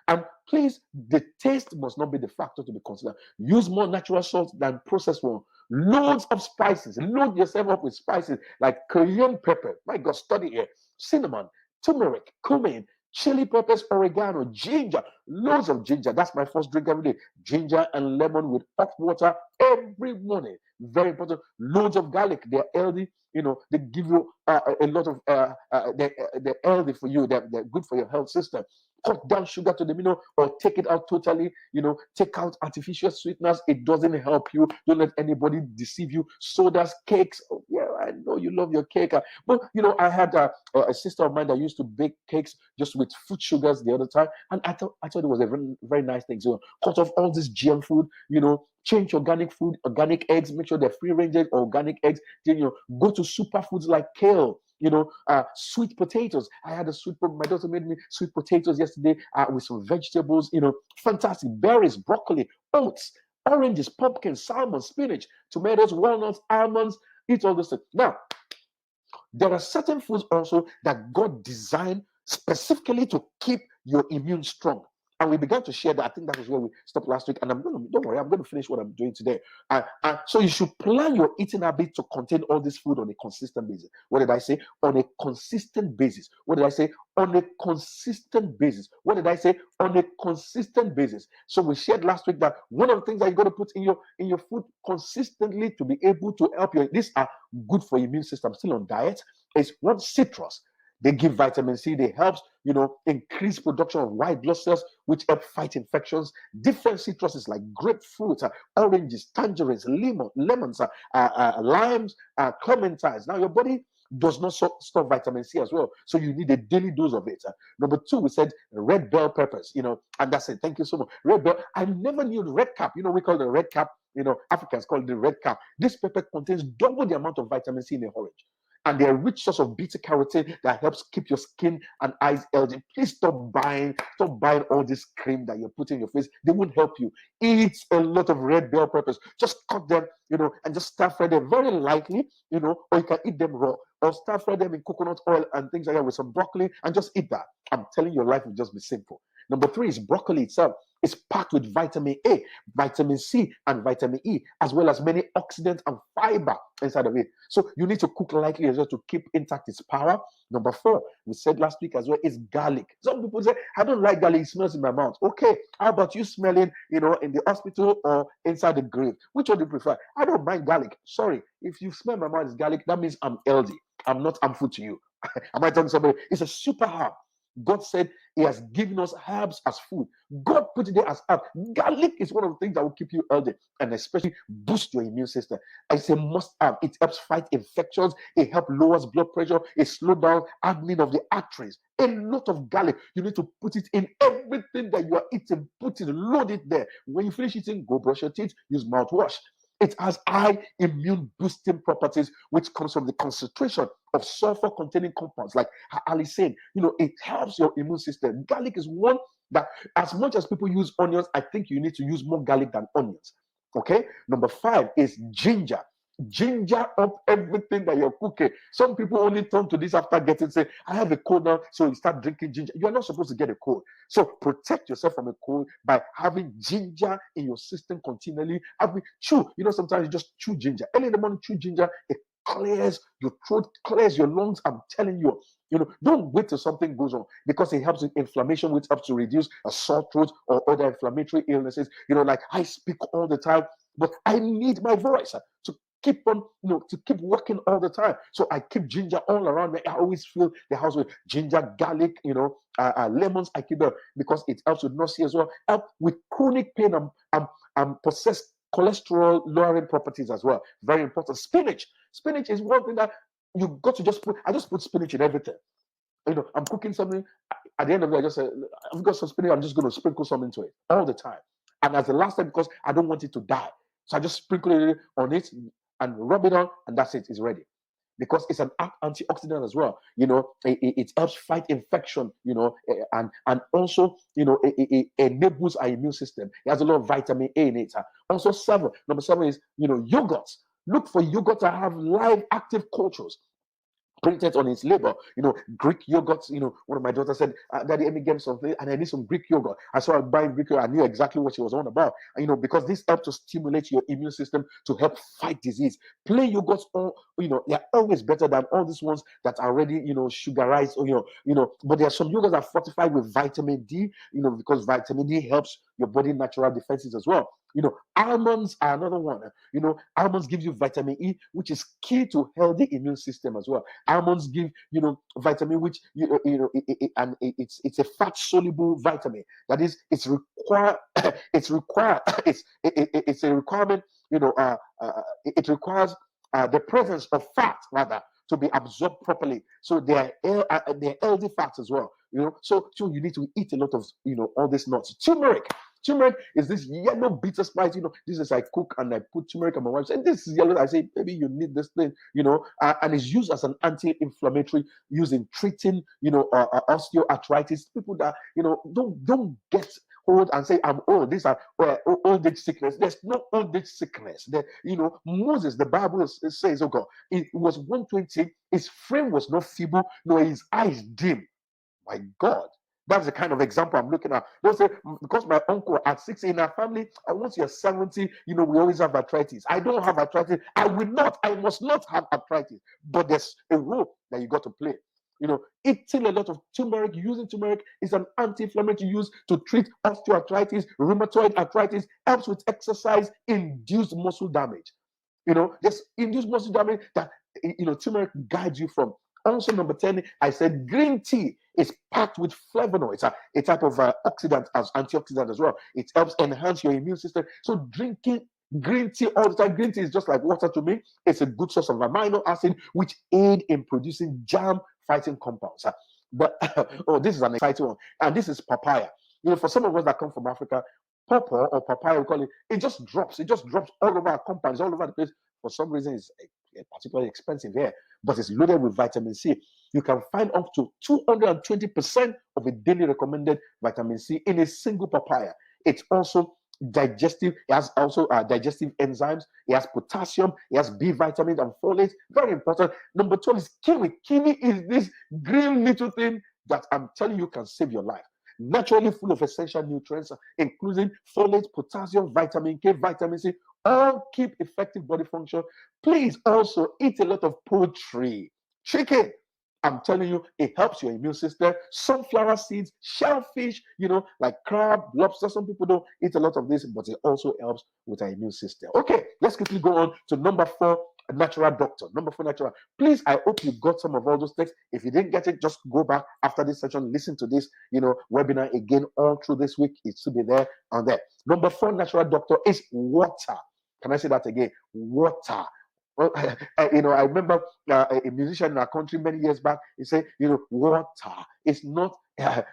[SPEAKER 1] And please, the taste must not be the factor to be considered. Use more natural salt than processed one. Loads of spices. Load yourself up with spices like cayenne pepper. My God, study here. Cinnamon, turmeric, cumin, chili peppers, oregano, ginger. Loads of ginger. That's my first drink every day. Ginger and lemon with hot water every morning. Very important. Loads of garlic. They're healthy. They give you a lot of they're healthy for you. They're good for your health system. Cut down sugar to the minimum or take it out totally. Take out artificial sweeteners. It doesn't help you. Don't let anybody deceive you. Sodas, cakes. Oh, yeah, I know you love your cake. But I had a sister of mine that used to bake cakes just with fruit sugars the other time, and I thought it was a very, very nice thing. So cut off all this GM food. Change organic food, organic eggs. Make sure they're free range organic eggs. Then go to superfoods like kale. Sweet potatoes. I had my daughter made me sweet potatoes yesterday with some vegetables. Fantastic. Berries, broccoli, oats, oranges, pumpkins, salmon, spinach, tomatoes, walnuts, almonds. Eat all this stuff. Now, there are certain foods also that God designed specifically to keep your immune strong. And we began to share that. I think that was where we stopped last week. And don't worry, I'm going to finish what I'm doing today. So you should plan your eating habit to contain all this food on a consistent basis. What did I say? On a consistent basis. What did I say? On a consistent basis. What did I say? On a consistent basis. So we shared last week that one of the things that you got to put in your food consistently to be able to help you. These are good for your immune system. Still on diet is one, citrus. They give vitamin C. They help, increase production of white blood cells, which help fight infections. Different citruses like grapefruit, oranges, tangerines, lemons, limes, clementines. Now, your body does not store vitamin C as well, so you need a daily dose of it. Number two, we said red bell peppers, and that's it. Thank you so much. Red bell. I never knew the red cap. We call it the red cap. Africans call it the red cap. This pepper contains double the amount of vitamin C in a orange. And they're a rich source of beta carotene that helps keep your skin and eyes healthy. Please stop buying all this cream that you're putting in your face. They won't help you. Eat a lot of red bell peppers. Just cut them, and just stir fry them very lightly, or you can eat them raw, or stir fry them in coconut oil and things like that with some broccoli and just eat that. I'm telling you, your life will just be simple. Number three is broccoli itself. It's packed with vitamin A, vitamin C, and vitamin E, as well as many oxidants and fiber inside of it. So you need to cook lightly as well to keep intact its power. Number four, we said last week as well, is garlic. Some people say, I don't like garlic, it smells in my mouth. Okay, how about you smelling, in the hospital or inside the grave? Which one do you prefer? I don't mind garlic. Sorry, if you smell my mouth is garlic, that means I'm healthy. I'm not harmful to you. Am I talking to somebody? It's a super herb. God said He has given us herbs as food. God put it there as herb. Garlic is one of the things that will keep you healthy and especially boost your immune system. It's a must have. It helps fight infections. It helps lower blood pressure. It slows down hardening of the arteries. A lot of garlic. You need to put it in everything that you are eating. Put it, load it there. When you finish eating, go brush your teeth. Use mouthwash. It has high immune boosting properties, which comes from the concentration of sulfur containing compounds like allicin. It helps your immune system. Garlic is one that, as much as people use onions, I think you need to use more garlic than onions. Okay. Number five is ginger. Ginger up everything that you're cooking. Some people only turn to this after say, I have a cold now, so you start drinking ginger. You're not supposed to get a cold. So protect yourself from a cold by having ginger in your system continually. Chew. Sometimes you just chew ginger. Early in the morning, chew ginger. It clears your throat, clears your lungs. I'm telling you. Don't wait till something goes on, because it helps with inflammation, which helps to reduce a sore throat or other inflammatory illnesses. Like I speak all the time, but I need my voice to keep on, to keep working all the time. So I keep ginger all around me. I always fill the house with ginger, garlic, lemons. I keep them because it helps with nausea as well. Help with chronic pain and possess cholesterol lowering properties as well. Very important. Spinach. Spinach is one thing that you got to just put. I just put spinach in everything. I'm cooking something. At the end of it, I just say, I've got some spinach. I'm just going to sprinkle some into it all the time. And as the last time, because I don't want it to die. So I just sprinkle it on it and rub it on, and that's it. It's ready. because it's an antioxidant as well. It helps fight infection, and also, it enables our immune system. It has a lot of vitamin A in it. Also, number seven is, yogurt. Look for yogurt that have live active cultures printed on its label. Greek yogurt. One of my daughters said, Daddy, let me get something, and I need some Greek yogurt. I saw her buying Greek yogurt. I knew exactly what she was on about. Because this helps to stimulate your immune system to help fight disease. Plain yogurts, they're always better than all these ones that are already, sugarized, but there are some yogurts that are fortified with vitamin D, because vitamin D helps your body natural defenses as well. Almonds are another one. Almonds give you vitamin E, which is key to healthy immune system as well. Almonds give, vitamin, which and it's a fat soluble vitamin. That is, it's required. It's a requirement. It requires the presence of fat rather to be absorbed properly. So they're healthy fats as well. So you need to eat a lot of all these nuts. Turmeric is this yellow bitter spice. This is I cook and I put turmeric, and my wife said, this is yellow. I say, baby, you need this thing, and it's used as an anti-inflammatory, used in treating, osteoarthritis. People that, don't get old and say, I'm old. These are old age sickness. There's no old age sickness. Moses, the Bible says, oh God, it was 120. His frame was not feeble, nor his eyes dim. My God. That's the kind of example I'm looking at. Don't say, because my uncle at 60 in our family, and once you're 70, we always have arthritis. I don't have arthritis. I must not have arthritis. But there's a role that you got to play. Eating a lot of turmeric, using turmeric is an anti-inflammatory used to treat osteoarthritis, rheumatoid arthritis, helps with exercise, induced muscle damage. There's induced muscle damage that, turmeric guides you from. Also, number 10, I said green tea is packed with flavonoids, a type of antioxidant as well. It helps enhance your immune system. So drinking green tea all the time, green tea is just like water to me. It's a good source of amino acid, which aid in producing germ-fighting compounds. But this is an exciting one, and this is papaya. For some of us that come from Africa, pawpaw or papaya, we call it. It just drops. It just drops all over our compounds, all over the place. For some reason, it's particularly expensive here, but it's loaded with vitamin C. You can find up to 220% of a daily recommended vitamin C in a single papaya. It's also digestive. It has also digestive enzymes. It has potassium. It has B vitamins and folate. Very important. Number 12 is kiwi. Kiwi is this green little thing that I'm telling you can save your life. Naturally full of essential nutrients, including folate, potassium, vitamin K, vitamin C, all keep effective body function. Please also eat a lot of poultry, chicken. I'm telling you, it helps your immune system. Sunflower seeds, shellfish, like crab, lobster. Some people don't eat a lot of this, but it also helps with our immune system. Okay, let's quickly go on to number 4, natural doctor. Number 4, natural. Please, I hope you got some of all those texts. If you didn't get it, just go back after this session, listen to this, webinar again all through this week. It should be there and there. Number 4, natural doctor is water. Can I say that again? Water. Well, I remember a musician in our country many years back. He said, water is not,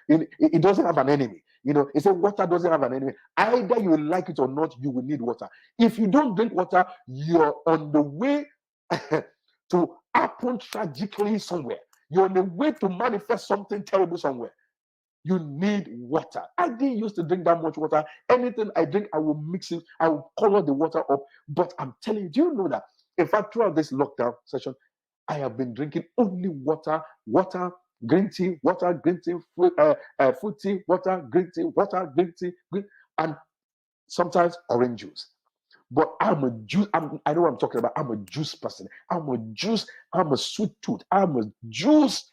[SPEAKER 1] it doesn't have an enemy. He said, water doesn't have an enemy. Either you like it or not, you will need water. If you don't drink water, you're on the way to happen tragically somewhere. You're on the way to manifest something terrible somewhere. You need water. I didn't used to drink that much water. Anything I drink, I will mix it. I will color the water up. But I'm telling you, do you know that? In fact, throughout this lockdown session, I have been drinking only water, green tea, green tea, fruit tea, water, green tea, green, and sometimes orange juice. But I'm a juice. I know what I'm talking about. I'm a juice person. I'm a sweet tooth. I'm a juice.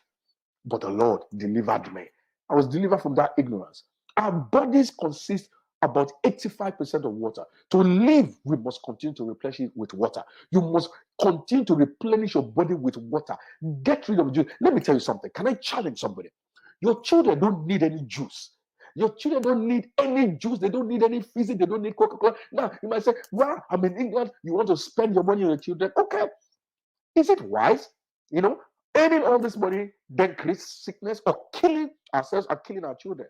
[SPEAKER 1] But the Lord delivered me. I was delivered from that ignorance. Our bodies consist about 85% of water. To live, we must continue to replenish it with water. You must continue to replenish your body with water. Get rid of juice. Let me tell you something. Can I challenge somebody? Your children don't need any juice. Your children don't need any juice. They don't need any fizzy. They don't need Coca-Cola. Now, you might say, well, I'm in England. You want to spend your money on your children. Okay. Is it wise? Earning all this money, then creates sickness, or killing ourselves or killing our children.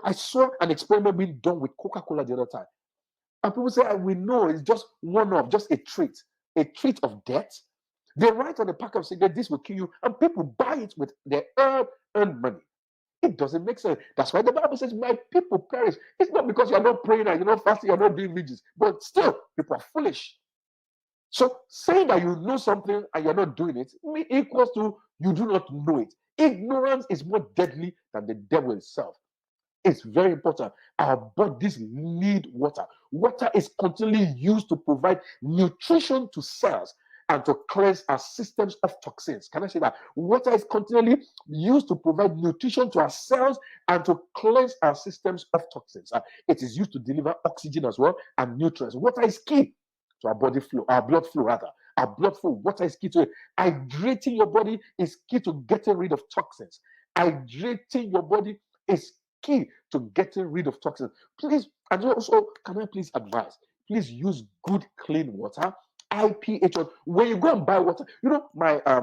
[SPEAKER 1] I saw an experiment being done with Coca-Cola the other time. And people say, we know it's just one of, just a treat of death. They write on the pack of cigarettes, this will kill you, and people buy it with their earned money. It doesn't make sense. That's why the Bible says, my people perish. It's not because you're not praying and you're not fasting, you're not doing vigils, but still, people are foolish. So saying that you know something and you're not doing it equals to you do not know it. Ignorance is more deadly than the devil itself. It's very important. Our bodies need water. Water is continually used to provide nutrition to cells and to cleanse our systems of toxins. Can I say that? Water is continually used to provide nutrition to our cells and to cleanse our systems of toxins. It is used to deliver oxygen as well and nutrients. Water is key to our body flow, our blood flow rather. Our blood flow, water is key to it. Hydrating your body is key to getting rid of toxins. Hydrating your body is key to getting rid of toxins. Please, and also, can I please advise? Please use good, clean water. IPH. When you go and buy water, my I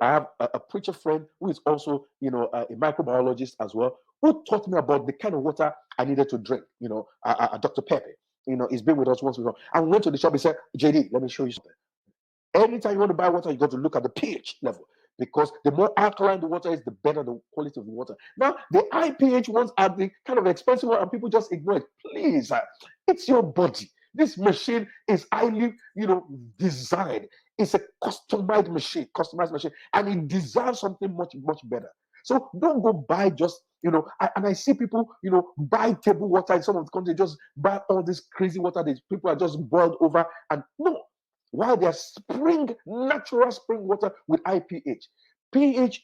[SPEAKER 1] have a preacher friend who is also, a microbiologist as well, who taught me about the kind of water I needed to drink. Dr. Pepe. He's been with us once before. And we went to the shop. He said, JD, let me show you something. Anytime you want to buy water, you got to look at the pH level, because the more alkaline the water is, the better the quality of the water. Now, the IPH ones are the kind of expensive one, and people just ignore it. Please, it's your body. This machine is highly, designed. It's a customized machine, and it deserves something much, much better. So don't go buy just, and I see people, buy table water in some of the countries, just buy all this crazy water that people are just boiled over, and no. While there's natural spring water with IPH. pH,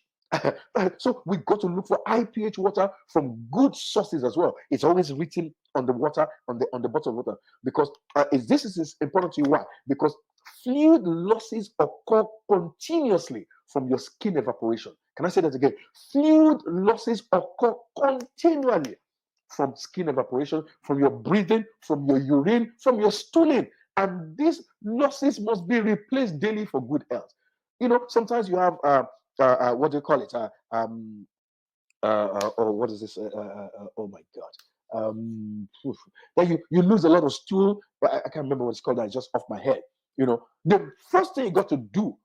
[SPEAKER 1] so we got to look for IPH water from good sources as well. It's always written on the water, on the bottle of water, because this is important to you. Why? Because fluid losses occur continuously from your skin evaporation. Can I say that again? Fluid losses occur continually from skin evaporation, from your breathing, from your urine, from your stooling. And these losses must be replaced daily for good health. Sometimes you have what do you call it? What is this? Oh my God! Then you lose a lot of stool. But I can't remember what it's called. That's just off my head. The first thing you got to do,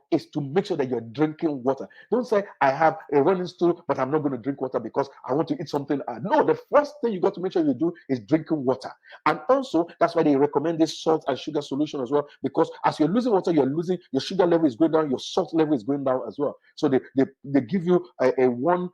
[SPEAKER 1] is to make sure that you're drinking water. Don't say, I have a running stool, but I'm not going to drink water because I want to eat something. No, the first thing you got to make sure you do is drinking water. And also, that's why they recommend this salt and sugar solution as well, because as you're losing water, you're losing, your sugar level is going down, your salt level is going down as well. So they give you a one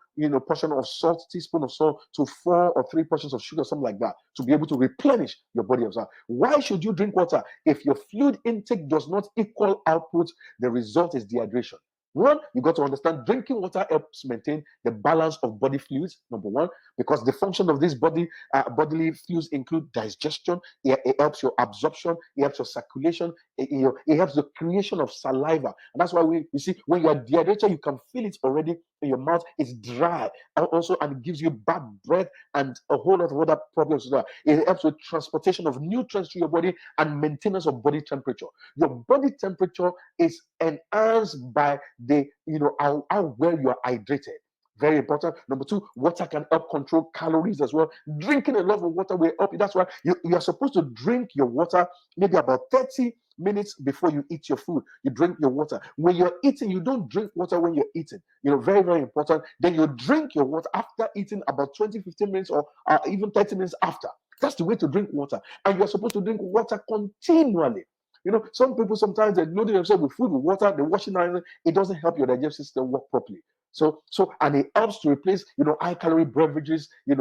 [SPEAKER 1] portion of salt, teaspoon of salt, to 4 or 3 portions of sugar, something like that, to be able to replenish your body as well. Why should you drink water? If your fluid intake does not equal output, the result is dehydration. One, you got to understand drinking water helps maintain the balance of body fluids, number one, because the function of this bodily fluids include digestion. It helps your absorption, it helps your circulation, it helps the creation of saliva. And that's why you see, when you are dehydrated, you can feel it already in your mouth. It's dry. And it gives you bad breath and a whole lot of other problems. It helps with transportation of nutrients to your body and maintenance of body temperature. Your body temperature is enhanced by how well you are hydrated. Very important. Number two, water can help control calories as well. Drinking a lot of water will help you. That's why you are supposed to drink your water maybe about 30 minutes before you eat your food. You drink your water. When you're eating, you don't drink water when you're eating. Very, very important. Then you drink your water after eating about 20, 15 minutes or even 30 minutes after. That's the way to drink water. And you're supposed to drink water continually. Some people sometimes they load themselves with food, with water, they're washing out. It doesn't help your digestive system work properly. So and it helps to replace high calorie beverages in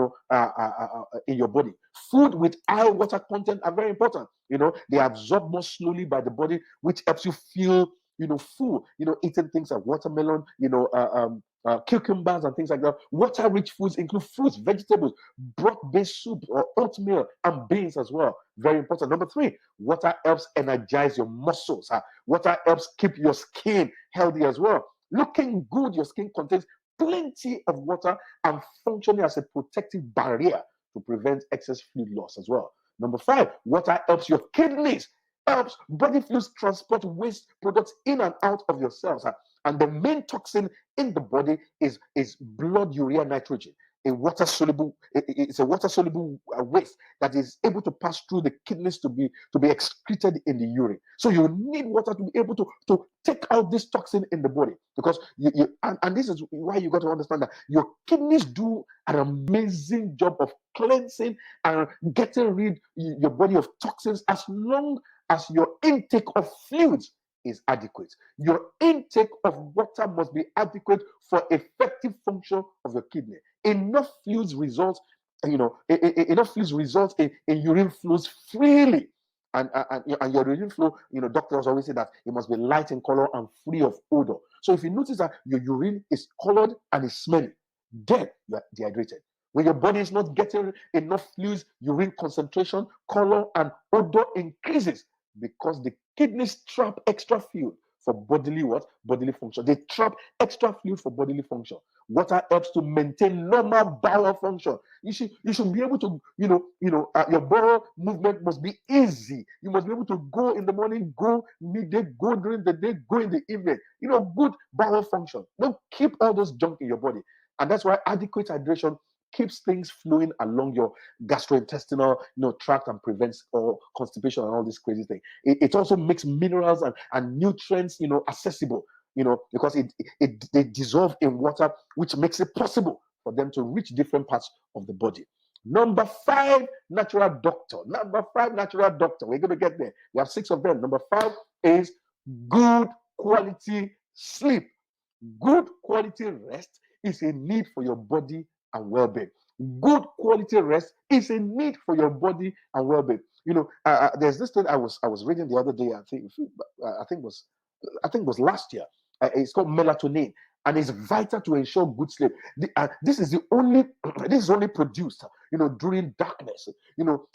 [SPEAKER 1] your body. Food with high water content are very important. They absorb more slowly by the body, which helps you feel full. Eating things like watermelon, cucumbers and things like that. Water-rich foods include fruits, vegetables, broth-based soup, or oatmeal, and beans as well. Very important. Number three, water helps energize your muscles. Water helps keep your skin healthy as well. Looking good, your skin contains plenty of water and functioning as a protective barrier to prevent excess fluid loss as well. Number five, water helps your kidneys, helps body fluids transport waste products in and out of your cells. And the main toxin in the body is blood urea nitrogen. a water soluble. It's a water soluble waste that is able to pass through the kidneys to be excreted in the urine. So you need water to be able to take out this toxin in the body, because and this is why you got to understand that your kidneys do an amazing job of cleansing and getting rid your body of toxins, as long as your intake of fluids is adequate. Your intake of water must be adequate for effective function of your kidney. Enough fluids results, enough fluids results in urine flows freely. And your urine flow, doctors always say that it must be light in color and free of odor. So if you notice that your urine is colored and is smelly, then you are dehydrated. When your body is not getting enough fluids, urine concentration, color, and odor increases, because the kidneys trap extra fluid for bodily what? Bodily function. They trap extra fluid for bodily function. Water helps to maintain normal bowel function. You should be able to, your bowel movement must be easy. You must be able to go in the morning, go midday, go during the day, go in the evening. Good bowel function. Don't keep all those junk in your body. And that's why adequate hydration keeps things flowing along your gastrointestinal tract and prevents constipation and all these crazy things. It also makes minerals and nutrients accessible, because they dissolve in water, which makes it possible for them to reach different parts of the body. Number 5, natural doctor. We're going to get there. We have 6 of them. Number 5 is good quality sleep. Good quality rest is a need for your body and well-being. Good quality rest is a need for your body and well-being. There's this thing I was reading the other day. I think it was last year. It's called melatonin, and it's vital to ensure good sleep. This is only produced, during darkness.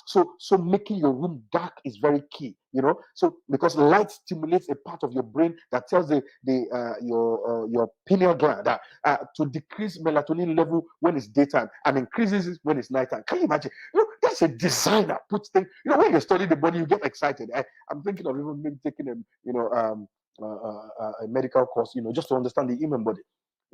[SPEAKER 1] So making your room dark is very key. So because light stimulates a part of your brain that tells your pineal gland to decrease melatonin level when it's daytime and increases it when it's nighttime. Can you imagine? That's a designer puts things. When you study the body, you get excited. I'm thinking of even maybe taking a medical course, just to understand the human body,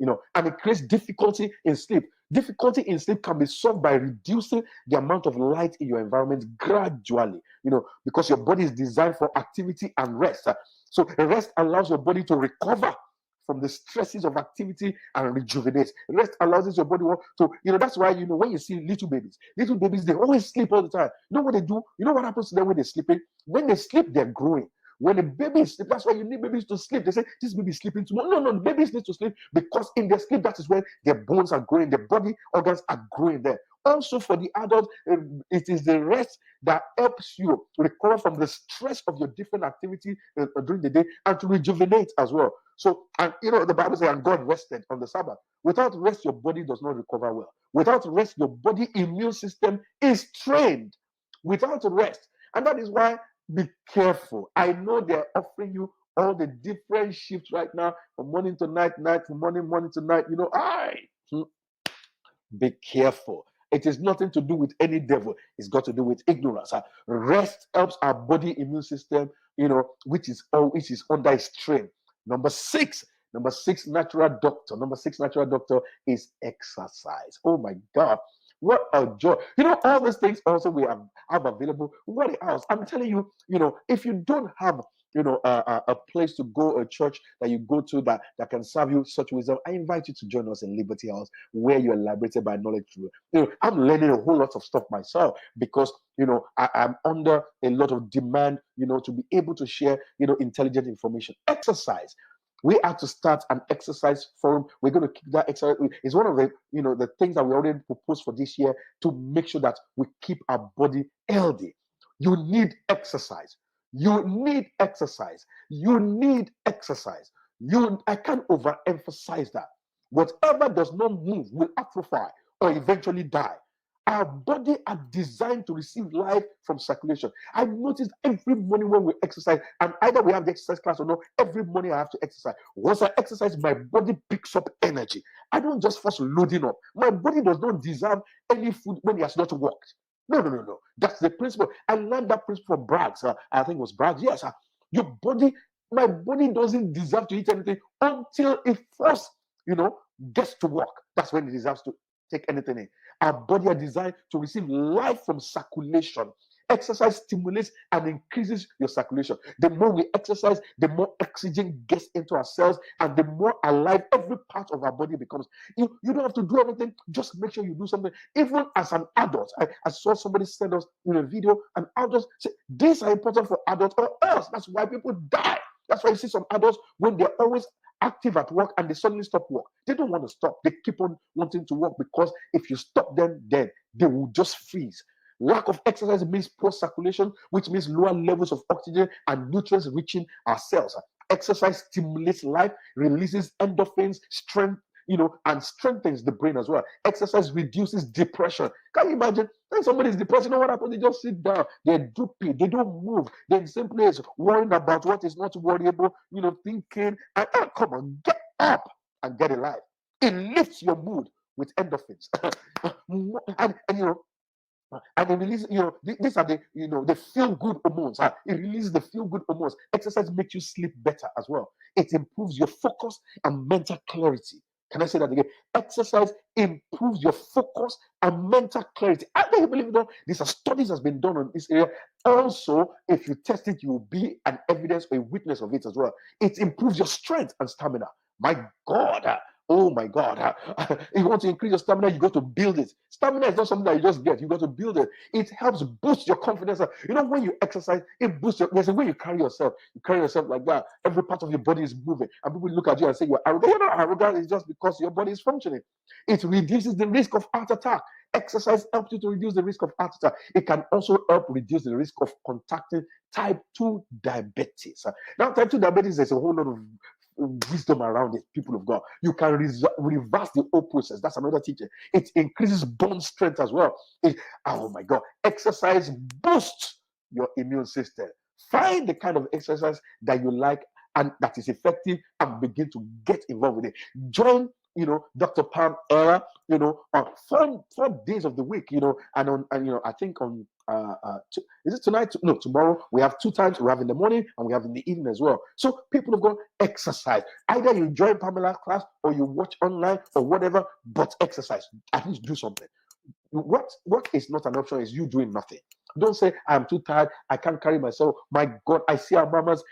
[SPEAKER 1] and it creates difficulty in sleep. Difficulty in sleep can be solved by reducing the amount of light in your environment gradually, because your body is designed for activity and rest. So rest allows your body to recover from the stresses of activity and rejuvenate. Rest allows your body to, that's why, when you see little babies, they always sleep all the time. You know what they do? You know what happens to them when they're sleeping? When they sleep, they're growing. When a baby is sleep, that's why you need babies to sleep. They say this baby is sleeping too much. No, the babies need to sleep, because in their sleep, that is when their bones are growing, their body organs are growing there. Also, for the adult, it is the rest that helps you recover from the stress of your different activity during the day, and to rejuvenate as well. So, and the Bible says, and God rested on the Sabbath. Without rest, your body does not recover well. Without rest, your body immune system is trained. Without rest, and that is why, be careful. I know they're offering you all the different shifts right now, from morning to night, night to morning, morning to night. Be careful. It is nothing to do with any devil. It's got to do with ignorance. Rest helps our body immune system, which is under strain. Number six, natural doctor. Number 6 natural doctor is exercise. Oh my God. What a joy. All these things also we have available. What else? I'm telling you, if you don't have a place to go, a church that you go to that can serve you such wisdom, I invite you to join us in Liberty House, where you're liberated by knowledge. I'm learning a whole lot of stuff myself, because I'm under a lot of demand, to be able to share intelligent information. Exercise. We have to start an exercise forum. We're going to keep that exercise. It's one of the the things that we already proposed for this year, to make sure that we keep our body healthy. You need exercise. You need exercise. You need exercise. I can't overemphasize that. Whatever does not move will atrophy or eventually die. Our body are designed to receive life from circulation. I notice every morning when we exercise, and either we have the exercise class or not, every morning I have to exercise. Once I exercise, my body picks up energy. I don't just first loading up. My body does not deserve any food when it has not worked. No. That's the principle. I learned that principle from Braggs. I think it was Braggs. Yes, my body doesn't deserve to eat anything until it first, gets to work. That's when it deserves to take anything in. Our body are designed to receive life from circulation. Exercise stimulates and increases your circulation. The more we exercise, the more oxygen gets into our cells, and the more alive every part of our body becomes. You don't have to do anything, just make sure you do something. Even as an adult, I saw somebody send us in a video, and adults say these are important for adults or else. That's why people die. That's why you see some adults, when they're always active at work and they suddenly stop work, they don't want to stop. They keep on wanting to work, because if you stop them, then they will just freeze. Lack of exercise means poor circulation, which means lower levels of oxygen and nutrients reaching our cells. Exercise stimulates life, releases endorphins, strength, and strengthens the brain as well. Exercise reduces depression. Can you imagine when somebody is depressed? You know what happens? They just sit down, they're droopy, they don't move, they're in the same place, worrying about what is not worryable, thinking, and come on, get up and get alive. It lifts your mood with endorphins. And it releases, these are the feel good hormones. It releases the feel good hormones. Exercise makes you sleep better as well. It improves your focus and mental clarity. Can I say that again? Exercise improves your focus and mental clarity. I don't believe it. These are studies has been done on this area. Also, if you test it, you will be an evidence or a witness of it as well. It improves your strength and stamina. My God. Oh my God. If you want to increase your stamina, you got to build it. Stamina is not something that you just get. You got to build it. It helps boost your confidence. When you exercise, it boosts there's a way you carry yourself. You carry yourself like that. Every part of your body is moving. And people look at you and say you're arrogant. You're not arrogant. It's just because your body is functioning. It reduces the risk of heart attack. Exercise helps you to reduce the risk of heart attack. It can also help reduce the risk of contracting type 2 diabetes. Now, type 2 diabetes, there's a whole lot of wisdom around it, people of God. You can reverse the whole process. That's another teaching. It increases bone strength as well. Oh my God. Exercise boosts your immune system. Find the kind of exercise that you like and that is effective, and begin to get involved with it. Join Dr. Palm era, on 4 days of the week, and I think on is it tonight? No, tomorrow. We have 2 times. We have in the morning and we have in the evening as well. So people have got exercise. Either you join Pamela's class or you watch online or whatever, but exercise. At least do something. What is not an option is you doing nothing. Don't say I'm too tired, I can't carry myself. My God, I see our mamas,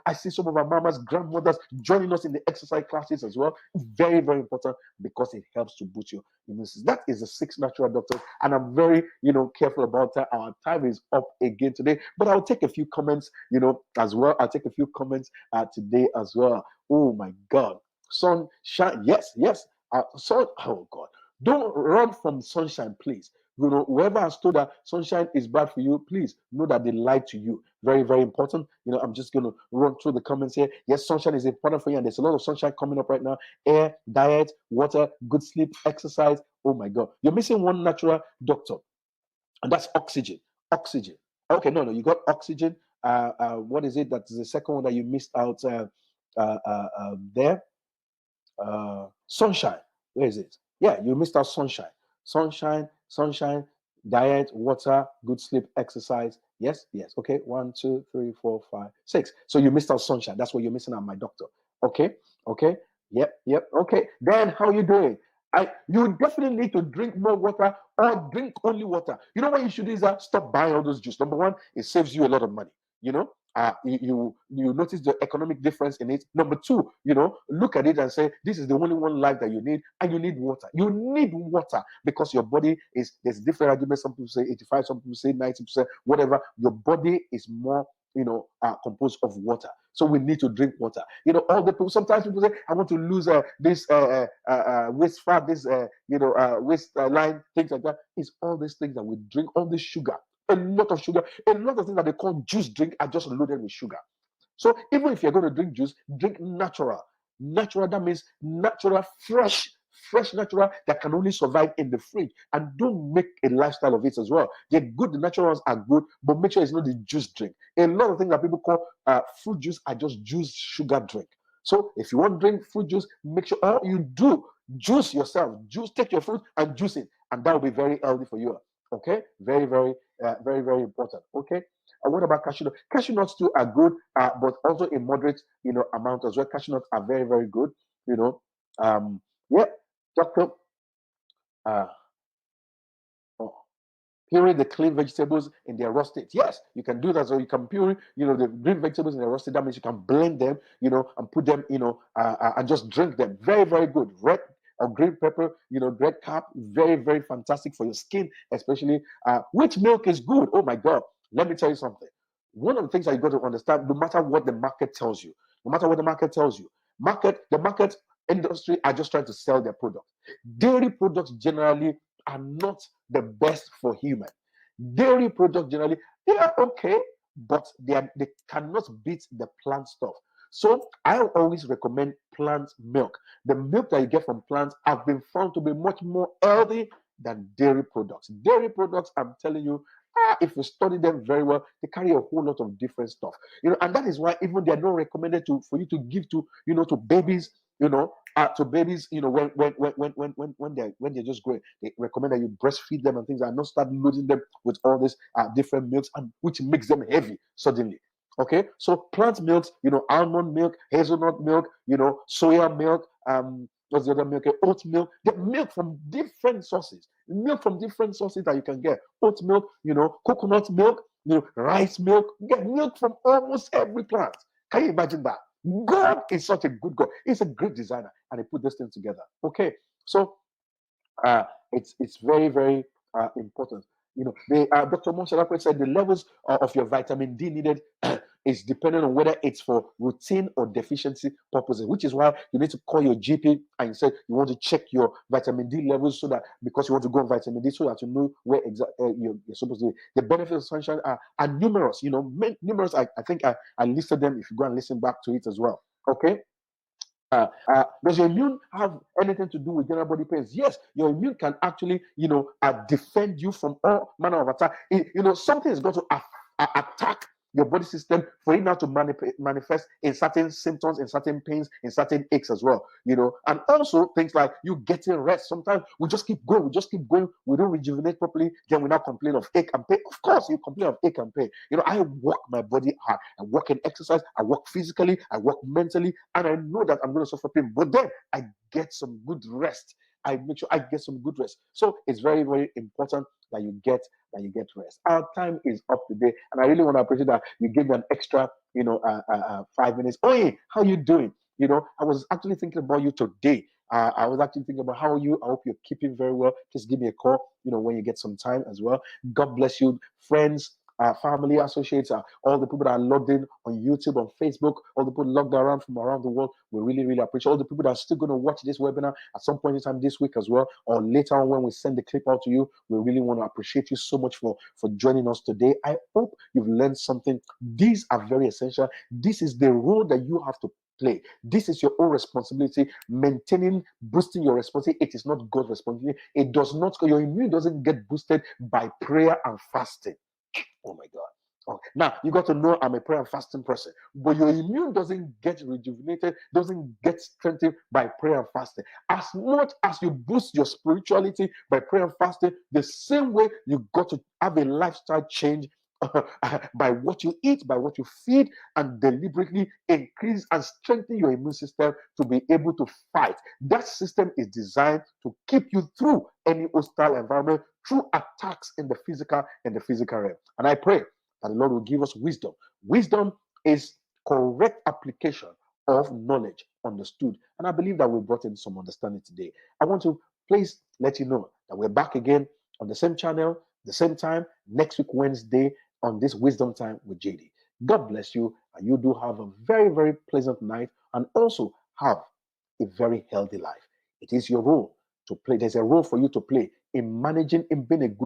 [SPEAKER 1] I see some of our mamas, grandmothers joining us in the exercise classes as well. Very, very important, because it helps to boost your immune system. That is the 6 natural doctors, and I'm very, careful about that. Our time is up again today, but I'll take a few comments, as well. I'll take a few comments today as well. Oh my God, sunshine, yes, oh God. Don't run from sunshine, please. Whoever has told that sunshine is bad for you, please know that they lied to you. Very, very important. I'm just going to run through the comments here. Yes, sunshine is important for you, and there's a lot of sunshine coming up right now. Air, diet, water, good sleep, exercise. Oh my God. You're missing one natural doctor, and that's oxygen. Oxygen. Okay, no, you got oxygen. What is it? That's the second one that you missed out there. Sunshine. Where is it? Yeah, you missed out sunshine. Sunshine, diet, water, good sleep, exercise. Yes. Okay, 1, 2, 3, 4, 5, 6. So you missed out sunshine. That's what you're missing out, my doctor. Okay. Yep. Okay. Then how are you doing? You definitely need to drink more water, or drink only water. You know what you should do is stop buying all those juice. Number one, it saves you a lot of money. You notice the economic difference in it. Number two, look at it and say, this is the only one life that you need, and you need water. You need water because your body there's different arguments. Some people say 85, some people say 90%, whatever. Your body is more composed of water. So we need to drink water. All the people, sometimes people say, I want to lose this waist fat, this waist line, things like that. It's all these things that we drink, all this sugar. A lot of sugar, a lot of things that they call juice drink are just loaded with sugar. So even if you're going to drink juice, drink natural. Natural, that means natural, fresh natural that can only survive in the fridge. And don't make a lifestyle of it as well. They're good, the natural ones are good, but make sure it's not the juice drink. A lot of things that people call fruit juice are just juice sugar drink. So if you want to drink fruit juice, make sure all you do, juice yourself. Take your fruit and juice it, and that will be very healthy for you. Okay, very, very, very important. Okay, what about cashew nuts? Cashew nuts too are good, but also in moderate, amount as well. Cashew nuts are very, very good. Yeah, doctor. uh, puree the clean vegetables in their raw state. Yes, you can do that. So you can puree, the green vegetables in their raw state. That means you can blend them, and put them, and just drink them. Very, very good. Red or green pepper, red cap, very, very fantastic for your skin, especially. Which milk is good? Oh my God. Let me tell you something. One of the things that you got to understand, no matter what the market tells you, no matter what the market tells you, the market industry are just trying to sell their product. Dairy products generally are not the best for human. Dairy products generally, they are okay, but they cannot beat the plant stuff. So I always recommend plant milk. The milk that you get from plants have been found to be much more healthy than dairy products. Dairy products, I'm telling you, if you study them very well, they carry a whole lot of different stuff. And that is why even they are not recommended for you to give to babies, to babies, when they're just growing. They recommend that you breastfeed them and things and not start loading them with all these different milks, and which makes them heavy suddenly. Okay, so plant milks, almond milk, hazelnut milk, soya milk, what's the other milk? Oat milk. Get milk from different sources. Milk from different sources that you can get. Oat milk, coconut milk, rice milk. Get milk from almost every plant. Can you imagine that? God is such a good God. He's a great designer, and he put this thing together. Okay, so it's very, very important. Dr. Monsalakwe said the levels of your vitamin D needed is dependent on whether it's for routine or deficiency purposes, which is why you need to call your GP and you say you want to check your vitamin D levels, so that because you want to go on vitamin D, so that you know where exactly you're supposed to be. The benefits of sunshine are numerous. Numerous. I think I listed them. If you go and listen back to it as well. Okay. Does your immune have anything to do with general body pains? Yes, your immune can actually, defend you from all manner of attack. Something is going to attack your body system for it now to manifest in certain symptoms, in certain pains, in certain aches as well. And also things like you getting rest. Sometimes we just keep going, we don't rejuvenate properly, then we now complain of ache and pain. Of course, you complain of ache and pain. I work my body hard. I work in exercise, I work physically, I work mentally, and I know that I'm going to suffer pain, but then I get some good rest. I make sure I get some good rest. So it's very, very important that you get rest. Our time is up today, and I really want to appreciate that you gave me an extra, 5 minutes. Oh, yeah, how you doing? I was actually thinking about you today. I was actually thinking about how are you. I hope you're keeping very well. Just give me a call, when you get some time as well. God bless you, friends, family, associates, all the people that are logged in on YouTube, on Facebook, all the people logged around from around the world. We really, really appreciate all the people that are still going to watch this webinar at some point in time this week as well, or later on when we send the clip out to you. We really want to appreciate you so much for joining us today. I hope you've learned something. These are very essential. This is the role that you have to play. This is your own responsibility. Maintaining, boosting your responsibility. It is not God's responsibility. It does not. Your immune doesn't get boosted by prayer and fasting. Oh my God. Oh, now you got to know I'm a prayer and fasting person, but your immune doesn't get rejuvenated, doesn't get strengthened by prayer and fasting. As much as you boost your spirituality by prayer and fasting, the same way you got to have a lifestyle change by what you eat, by what you feed, and deliberately increase and strengthen your immune system to be able to fight. That system is designed to keep you through any hostile environment, through attacks in the physical realm. And I pray that the Lord will give us wisdom. Wisdom is correct application of knowledge understood. And I believe that we brought in some understanding today. I want to please let you know that we're back again on the same channel, the same time, next week, Wednesday, on this Wisdom Time with JD. God bless you, and you do have a very, very pleasant night, and also have a very healthy life. It is your role to play. There's a role for you to play in managing, in being a good